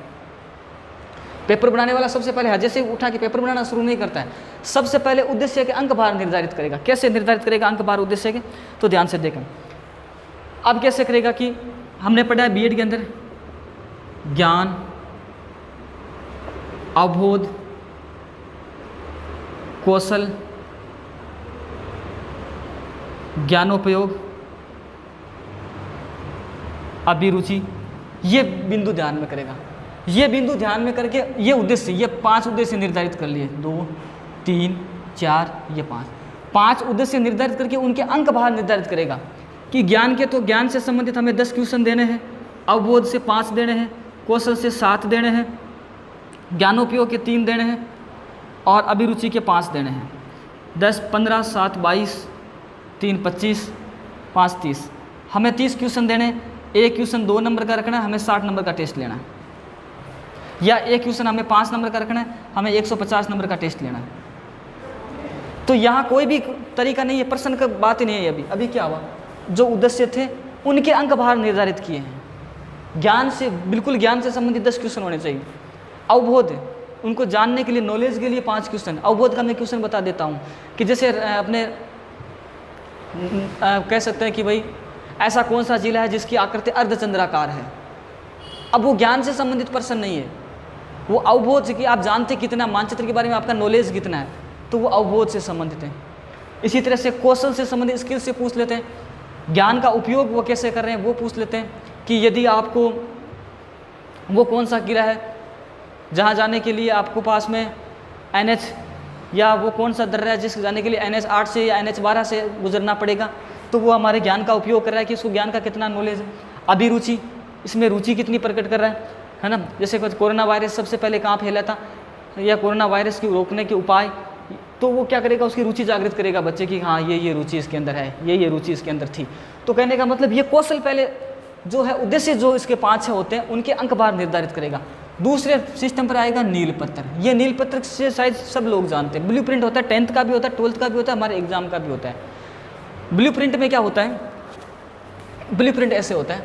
पेपर बनाने वाला सबसे पहले हजे से उठा के पेपर बनाना शुरू नहीं करता है, सबसे पहले उद्देश्य के अंक बाहर निर्धारित करेगा। कैसे निर्धारित करेगा अंक बाहर उद्देश्य के, तो ध्यान से देखें। अब कैसे करेगा कि हमने पढ़ा है बीएड के अंदर ज्ञान, अवबोध, कौशल, ज्ञानोपयोग, अभिरुचि, ये बिंदु ध्यान में करेगा। ये बिंदु ध्यान में करके ये उद्देश्य, ये 5 उद्देश्य निर्धारित कर लिए, 2 3 4 ये 5 उद्देश्य निर्धारित करके उनके अंक बाहर निर्धारित करेगा कि ज्ञान के, तो ज्ञान से संबंधित हमें 10 क्वेश्चन देने हैं, अवबोध से 5 देने हैं, कौशल से 7 देने हैं, ज्ञानोपयोग के 3 देने हैं और अभिरुचि के 5 देने हैं। 10, 15, 7, 22, 3, 25, 5, 30। हमें 30 क्वेश्चन देने, एक क्वेश्चन 2 नंबर का रखना है, हमें 60 नंबर का टेस्ट लेना है, या एक क्वेश्चन हमें 5 नंबर का रखना है, हमें 150 नंबर का टेस्ट लेना है। तो यहाँ कोई भी तरीका नहीं है, प्रश्न का बात ही नहीं है। अभी क्या हुआ, जो उद्देश्य थे उनके अंक बाहर निर्धारित किए हैं। ज्ञान से, बिल्कुल ज्ञान से संबंधित 10 क्वेश्चन होने चाहिए। अवबोध, उनको जानने के लिए, नॉलेज के लिए 5 क्वेश्चन। अवबोध का मैं क्वेश्चन बता देता हूँ कि जैसे अपने कह सकते हैं कि भाई ऐसा कौन सा जिला है जिसकी आकृति अर्धचंद्राकार है। अब वो ज्ञान से संबंधित प्रश्न नहीं है, वो अवबोध कि आप जानते कितना, मानचित्र के बारे में आपका नॉलेज कितना है, तो वो अवबोध से संबंधित है। इसी तरह से कौशल से संबंधित स्किल से पूछ लेते हैं, ज्ञान का उपयोग वो कैसे कर रहे हैं वो पूछ लेते हैं, कि यदि आपको वो कौन सा किला है जहाँ जाने के लिए आपको पास में NH, या वो कौन सा दर्रा है जिसके जाने के लिए NH 8 से या NH 12 से गुजरना पड़ेगा, तो वो हमारे ज्ञान का उपयोग कर रहा है कि उसको ज्ञान का कितना नॉलेज है। अभिरुचि, इसमें रुचि कितनी प्रकट कर रहा है ना। जैसे कोरोना वायरस सबसे पहले कहाँ फैला था, या कोरोना वायरस की रोकने के उपाय, तो वो क्या करेगा, उसकी रुचि जागृत करेगा बच्चे की, हाँ ये रुचि इसके अंदर है, ये रुचि इसके अंदर थी। तो कहने का मतलब ये कौशल पहले जो है, उद्देश्य जो इसके 5-6 होते हैं उनके अंक बाहर निर्धारित करेगा। दूसरे सिस्टम पर आएगा नीलपत्र। ये नीलपत्र से शायद सब लोग जानते हैं। ब्लूप्रिंट होता है, 10th का भी होता है, 12th का भी होता है, हमारे एग्जाम का भी होता है। ब्लूप्रिंट में क्या होता है, ब्लूप्रिंट ऐसे होता है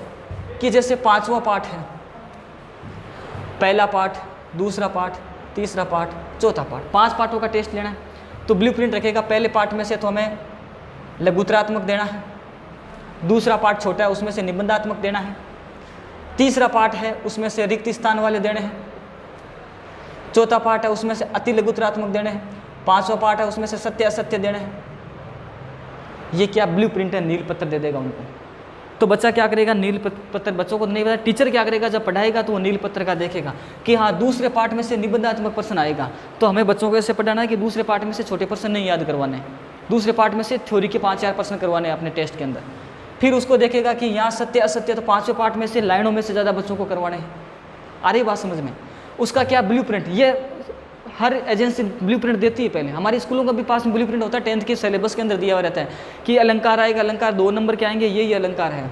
कि जैसे 5वां पाठ है, पहला पाठ, दूसरा पाठ, तीसरा पाठ, चौथा पाठ, 5 पाठों का टेस्ट लेना है। तो ब्लूप्रिंट रखेगा, पहले पाठ में से तो हमें लघुत्तरात्मक देना है, दूसरा पाठ छोटा है उसमें से निबंधात्मक देना है, तीसरा पाठ है उसमें से रिक्त स्थान वाले देने हैं, चौथा पाठ है उसमें से अति लघुत्तरात्मक देने हैं, 5वां पाठ है उसमें से सत्य असत्य देने हैं। ये क्या ब्लूप्रिंट है, नील पत्र दे देगा उनको। तो बच्चा क्या करेगा, नील पत्र, बच्चों को नहीं पता, टीचर क्या करेगा जब पढ़ाएगा तो वो नील पत्र का देखेगा कि हाँ दूसरे पाठ में से निबंधात्मक प्रश्न आएगा। तो हमें बच्चों को ऐसे पढ़ाना है कि दूसरे पाठ में से छोटे प्रश्न नहीं याद करवाने, दूसरे पाठ में से थ्योरी के 5-4 प्रश्न करवाने अपने टेस्ट के अंदर। फिर उसको देखेगा कि यहाँ सत्य असत्य, तो 5वें पाठ में से लाइनों में से ज़्यादा बच्चों को करवाने हैं। आ रही बात समझ में। उसका क्या ब्लूप्रिंट, ये हर एजेंसी ब्लूप्रिंट देती है। पहले हमारे स्कूलों का भी पास में ब्लूप्रिंट होता है, 10th के सिलेबस के अंदर दिया हुआ रहता है कि अलंकार आएगा, अलंकार 2 नंबर के आएंगे, ये अलंकार है,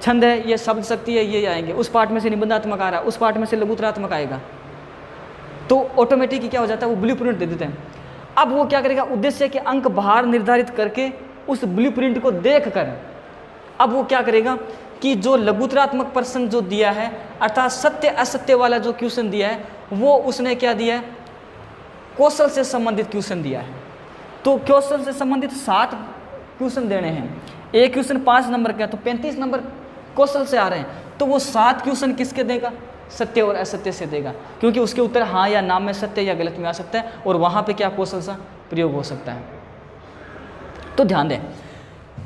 छंद है, ये शब्द शक्ति है, ये आएंगे, उस पार्ट में से निबंधात्मक आ रहा है, उस पार्ट में से लघुत्तरात्मक आएगा। तो ऑटोमेटिक क्या हो जाता है, वो ब्लूप्रिंट दे देते हैं। अब वो क्या करेगा, उद्देश्य के अंक बाहर निर्धारित करके उस ब्लूप्रिंट को देख कर अब वो क्या करेगा कि जो लघुत्तरात्मक प्रश्न जो दिया है, अर्थात सत्य असत्य वाला जो क्वेश्चन दिया है, वो उसने क्या दिया है, कौशल से संबंधित क्वेश्चन दिया है। तो कौशल से संबंधित 7 क्वेश्चन देने हैं, एक क्वेश्चन 5 नंबर का, तो 35 नंबर कौशल से आ रहे हैं। तो वो 7 क्वेश्चन किसके देगा, सत्य और असत्य से देगा, क्योंकि उसके उत्तर हाँ या ना में सत्य या गलत में आ सकता है, और वहाँ पे क्या कौशल सा प्रयोग हो सकता है। तो ध्यान दें,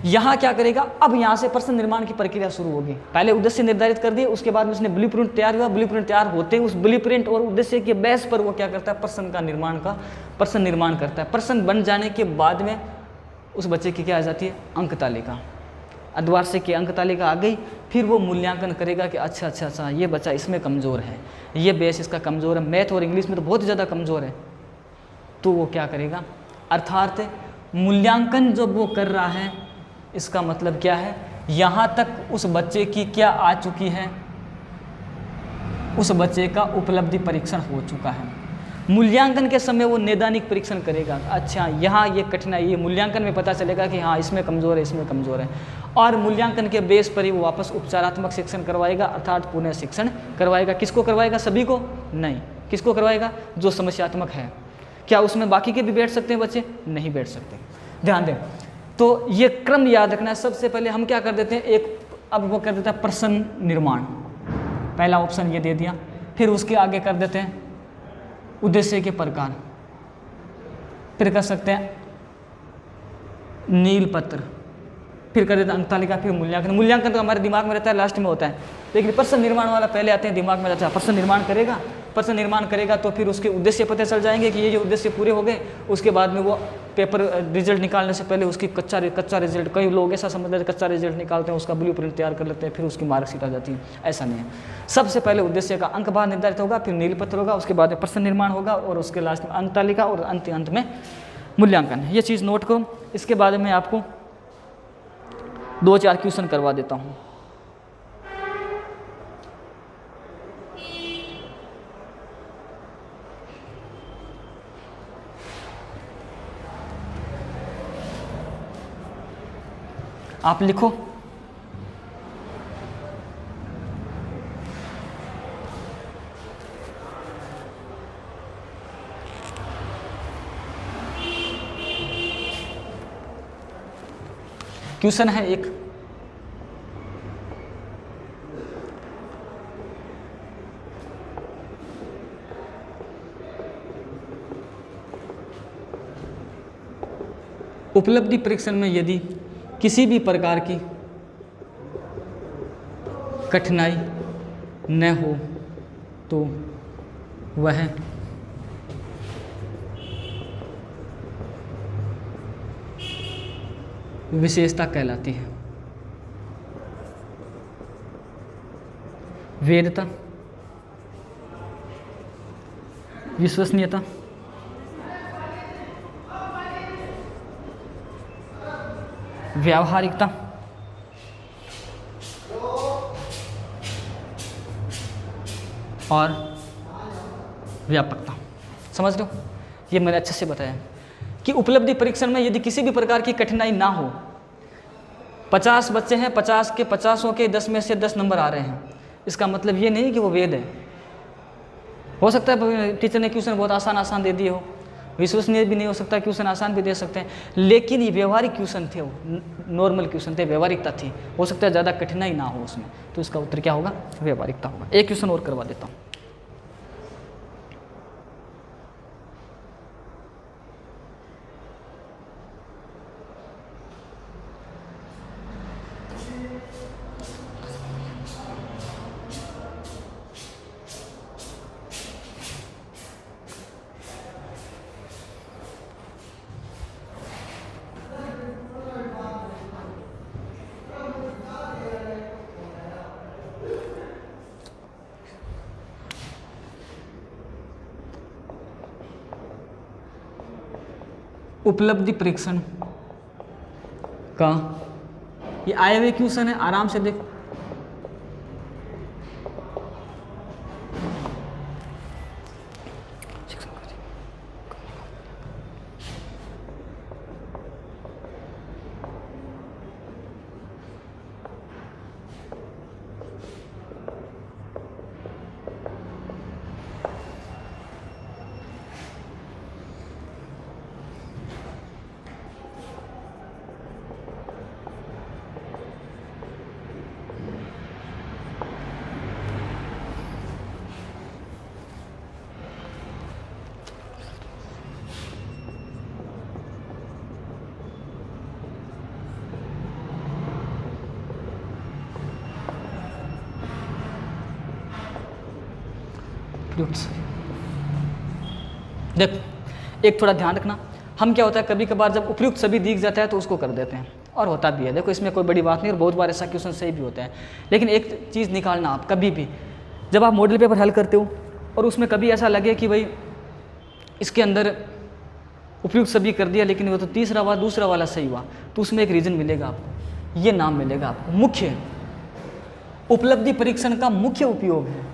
यहाँ क्या करेगा, अब यहाँ से प्रश्न निर्माण की प्रक्रिया शुरू होगी। पहले उद्देश्य निर्धारित कर दिए, उसके बाद में उसने ब्लूप्रिंट तैयार हुआ, ब्लूप्रिंट तैयार होते ही उस ब्लूप्रिंट और उद्देश्य के बेस पर वो क्या करता है, प्रश्न निर्माण करता है। प्रश्न बन जाने के बाद में उस बच्चे की क्या आ जाती है, अंक तालिका, अर्धवार्षिक की अंक तालिका आ गई। फिर वो मूल्यांकन करेगा कि अच्छा ये बच्चा इसमें कमज़ोर है, ये बेस इसका कमज़ोर है, मैथ और इंग्लिश में तो बहुत ज़्यादा कमज़ोर है। तो वो क्या करेगा, अर्थात मूल्यांकन जब वो कर रहा है, इसका मतलब क्या है, यहाँ तक उस बच्चे की क्या आ चुकी है, उस बच्चे का उपलब्धि परीक्षण हो चुका है। मूल्यांकन के समय वो नैदानिक परीक्षण करेगा, अच्छा यहाँ ये कठिनाई, ये मूल्यांकन में पता चलेगा कि हाँ इसमें कमज़ोर है, इसमें कमज़ोर है, और मूल्यांकन के बेस पर ही वो वापस उपचारात्मक शिक्षण करवाएगा, अर्थात पुनः शिक्षण करवाएगा। किसको करवाएगा, सभी को नहीं, किसको करवाएगा, जो समस्यात्मक है। क्या उसमें बाकी के भी बैठ सकते हैं बच्चे, नहीं बैठ सकते। ध्यान दें, तो ये क्रम याद रखना है। सबसे पहले हम क्या कर देते हैं, अब वो कर देता है प्रश्न निर्माण, पहला ऑप्शन ये दे दिया, फिर उसके आगे कर देते हैं उद्देश्य के प्रकार, फिर कर सकते हैं नील पत्र, फिर कर देते हैं अंक तालिका, फिर मूल्यांकन। मूल्यांकन तो हमारे दिमाग में रहता है, लास्ट में होता है, लेकिन प्रश्न निर्माण वाला पहले आते हैं दिमाग में रहता है। प्रश्न निर्माण करेगा तो फिर उसके उद्देश्य पता चल जाएंगे कि ये उद्देश्य पूरे हो गए। उसके बाद में वो पेपर रिजल्ट निकालने से पहले उसकी कच्चा रिजल्ट, कई लोग ऐसा समझते हैं कच्चा रिजल्ट निकालते हैं, उसका ब्लूप्रिंट तैयार कर लेते हैं, फिर उसकी मार्कशीट आ जाती है। ऐसा नहीं है, सबसे पहले उद्देश्य का अंक बाहर निर्धारित होगा, फिर नीलपत्र होगा, उसके बाद में प्रश्न निर्माण होगा, और उसके लास्ट में अंक तालिका, और अंत में मूल्यांकन। ये चीज़ नोट करो। इसके बाद में आपको 2-4 क्वेश्चन करवा देता हूँ। आप लिखो। क्वेश्चन है एक, उपलब्धि परीक्षण में यदि किसी भी प्रकार की कठिनाई न हो तो वह विशेषता कहलाती है। वैधता, विश्वसनीयता, व्यावहारिकता और व्यापकता। समझ लो, ये मैंने अच्छे से बताया कि उपलब्धि परीक्षण में यदि किसी भी प्रकार की कठिनाई ना हो, 50 बच्चे हैं, 50 के 50 के 10 में से 10 नंबर आ रहे हैं, इसका मतलब ये नहीं कि वो वेद है। हो सकता है टीचर ने क्वेश्चन बहुत आसान दे दिए हो, विश्वसनीय भी नहीं हो सकता, क्वेश्चन आसान भी दे सकते हैं, लेकिन ये व्यवहारिक क्वेश्चन थे, वो नॉर्मल क्वेश्चन थे, व्यवहारिकता थी। हो सकता है ज़्यादा कठिनाई ना हो उसमें, तो इसका उत्तर क्या होगा? व्यवहारिकता होगा। एक क्वेश्चन और करवा देता हूँ। उपलब्धि परीक्षण का ये आए हुए क्वेश्चन है, आराम से देख। देख, एक थोड़ा ध्यान रखना, हम क्या होता है कभी कभार जब उपयुक्त सभी दिख जाता है तो उसको कर देते हैं, और होता भी है। देखो इसमें कोई बड़ी बात नहीं, और बहुत बार ऐसा क्वेश्चन सही भी होता है। लेकिन एक चीज़ निकालना, आप कभी भी जब आप मॉडल पेपर हल करते हो और उसमें कभी ऐसा लगे कि भाई इसके अंदर उपयुक्त सभी कर दिया लेकिन वो तो तीसरा वाला दूसरा वाला सही हुआ, तो उसमें एक रीज़न मिलेगा आपको, ये नाम मिलेगा आपको, मुख्य उपलब्धि परीक्षण का मुख्य उपयोग है।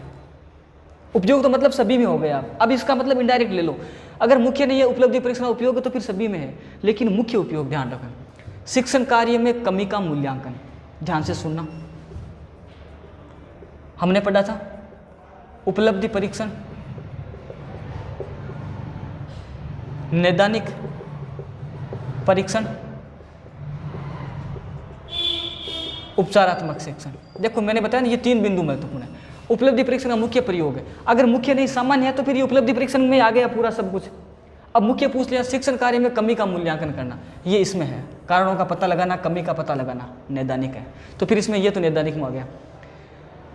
उपयोग तो मतलब सभी में हो गया। अब इसका मतलब इनडायरेक्ट ले लो, अगर मुख्य नहीं है उपलब्धि परीक्षण का उपयोग तो फिर सभी में है, लेकिन मुख्य उपयोग ध्यान रखें, शिक्षण कार्य में कमी का मूल्यांकन। ध्यान से सुनना, हमने पढ़ा था उपलब्धि परीक्षण नैदानिक परीक्षण, उपचारात्मक शिक्षण। देखो मैंने बताया ना, ये 3 बिंदु महत्वपूर्ण है। उपलब्धि परीक्षण का मुख्य प्रयोग है, अगर मुख्य नहीं सामान्य है तो फिर ये उपलब्धि परीक्षण में आ गया पूरा सब कुछ। अब मुख्य पूछ लिया, शिक्षण कार्य में कमी का मूल्यांकन करना, ये इसमें है, कारणों का पता लगाना, कमी का पता लगाना नैदानिक है, तो फिर इसमें ये तो नैदानिक में आ गया।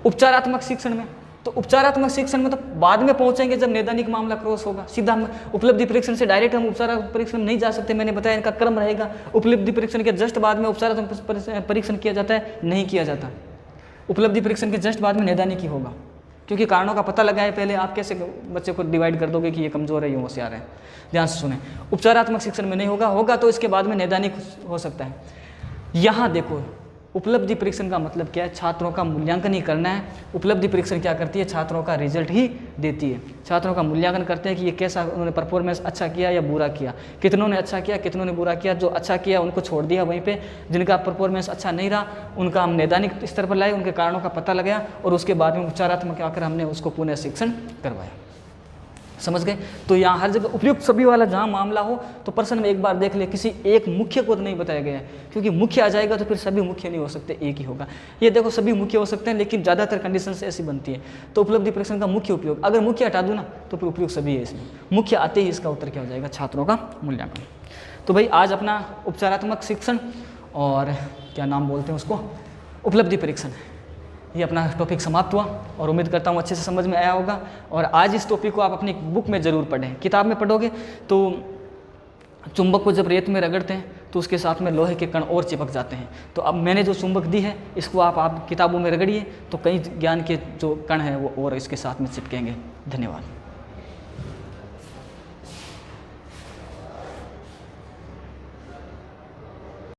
उपचारात्मक शिक्षण में, तो उपचारात्मक शिक्षण में तो बाद में पहुंचेंगे जब नैदानिक मामला क्रॉस होगा, सीधा हम उपलब्धि परीक्षण से डायरेक्ट हम उपचारात्मक परीक्षण नहीं जा सकते। मैंने बताया इनका क्रम रहेगा, उपलब्धि परीक्षण के जस्ट बाद में उपचारात्मक परीक्षण किया जाता है, नहीं किया जाता। उपलब्धि परीक्षण के जस्ट बाद में नैदानिक ही होगा, क्योंकि कारणों का पता लगाए पहले आप कैसे बच्चे को डिवाइड कर दोगे कि ये कमज़ोर है, ये होशियार है। ध्यान से सुने, उपचारात्मक शिक्षण में नहीं होगा तो इसके बाद में नैदानिक हो सकता है। यहाँ देखो उपलब्धि परीक्षण का मतलब क्या है, छात्रों का मूल्यांकन ही करना है। उपलब्धि परीक्षण क्या करती है, छात्रों का रिजल्ट ही देती है। छात्रों का मूल्यांकन करते हैं कि ये कैसा उन्होंने परफॉर्मेंस अच्छा किया या बुरा किया, कितनों ने अच्छा किया, कितनों ने बुरा किया। जो अच्छा किया उनको छोड़ दिया वहीं पे, जिनका परफॉर्मेंस अच्छा नहीं रहा उनका हम नैदानिक स्तर पर लाए, उनके कारणों का पता लगाया और उसके बाद में उपचारात्मक आकर हमने उसको पुनः शिक्षण करवाया। समझ गए। तो यहाँ हर जगह उपयुक्त सभी वाला जहाँ मामला हो तो प्रश्न में एक बार देख ले, किसी एक मुख्य को तो नहीं बताया गया है, क्योंकि मुख्य आ जाएगा तो फिर सभी मुख्य नहीं हो सकते, एक ही होगा। ये देखो सभी मुख्य हो सकते हैं लेकिन ज़्यादातर कंडीशन ऐसी बनती है। तो उपलब्धि परीक्षण का मुख्य उपयोग, अगर मुख्य हटा दूँ ना तो फिर उपयोग सभी है इसमें। मुख्य आते ही इसका उत्तर क्या हो जाएगा, छात्रों का मूल्यांकन। तो भाई आज अपना उपचारात्मक शिक्षण और क्या नाम बोलते हैं उसको, उपलब्धि परीक्षण, ये अपना टॉपिक समाप्त हुआ और उम्मीद करता हूँ अच्छे से समझ में आया होगा। और आज इस टॉपिक को आप अपनी बुक में ज़रूर पढ़ें। किताब में पढ़ोगे तो चुंबक को जब रेत में रगड़ते हैं तो उसके साथ में लोहे के कण और चिपक जाते हैं। तो अब मैंने जो चुंबक दी है इसको आप किताबों में रगड़िए तो कई ज्ञान के जो कण हैं वो और इसके साथ में चिपकेंगे। धन्यवाद।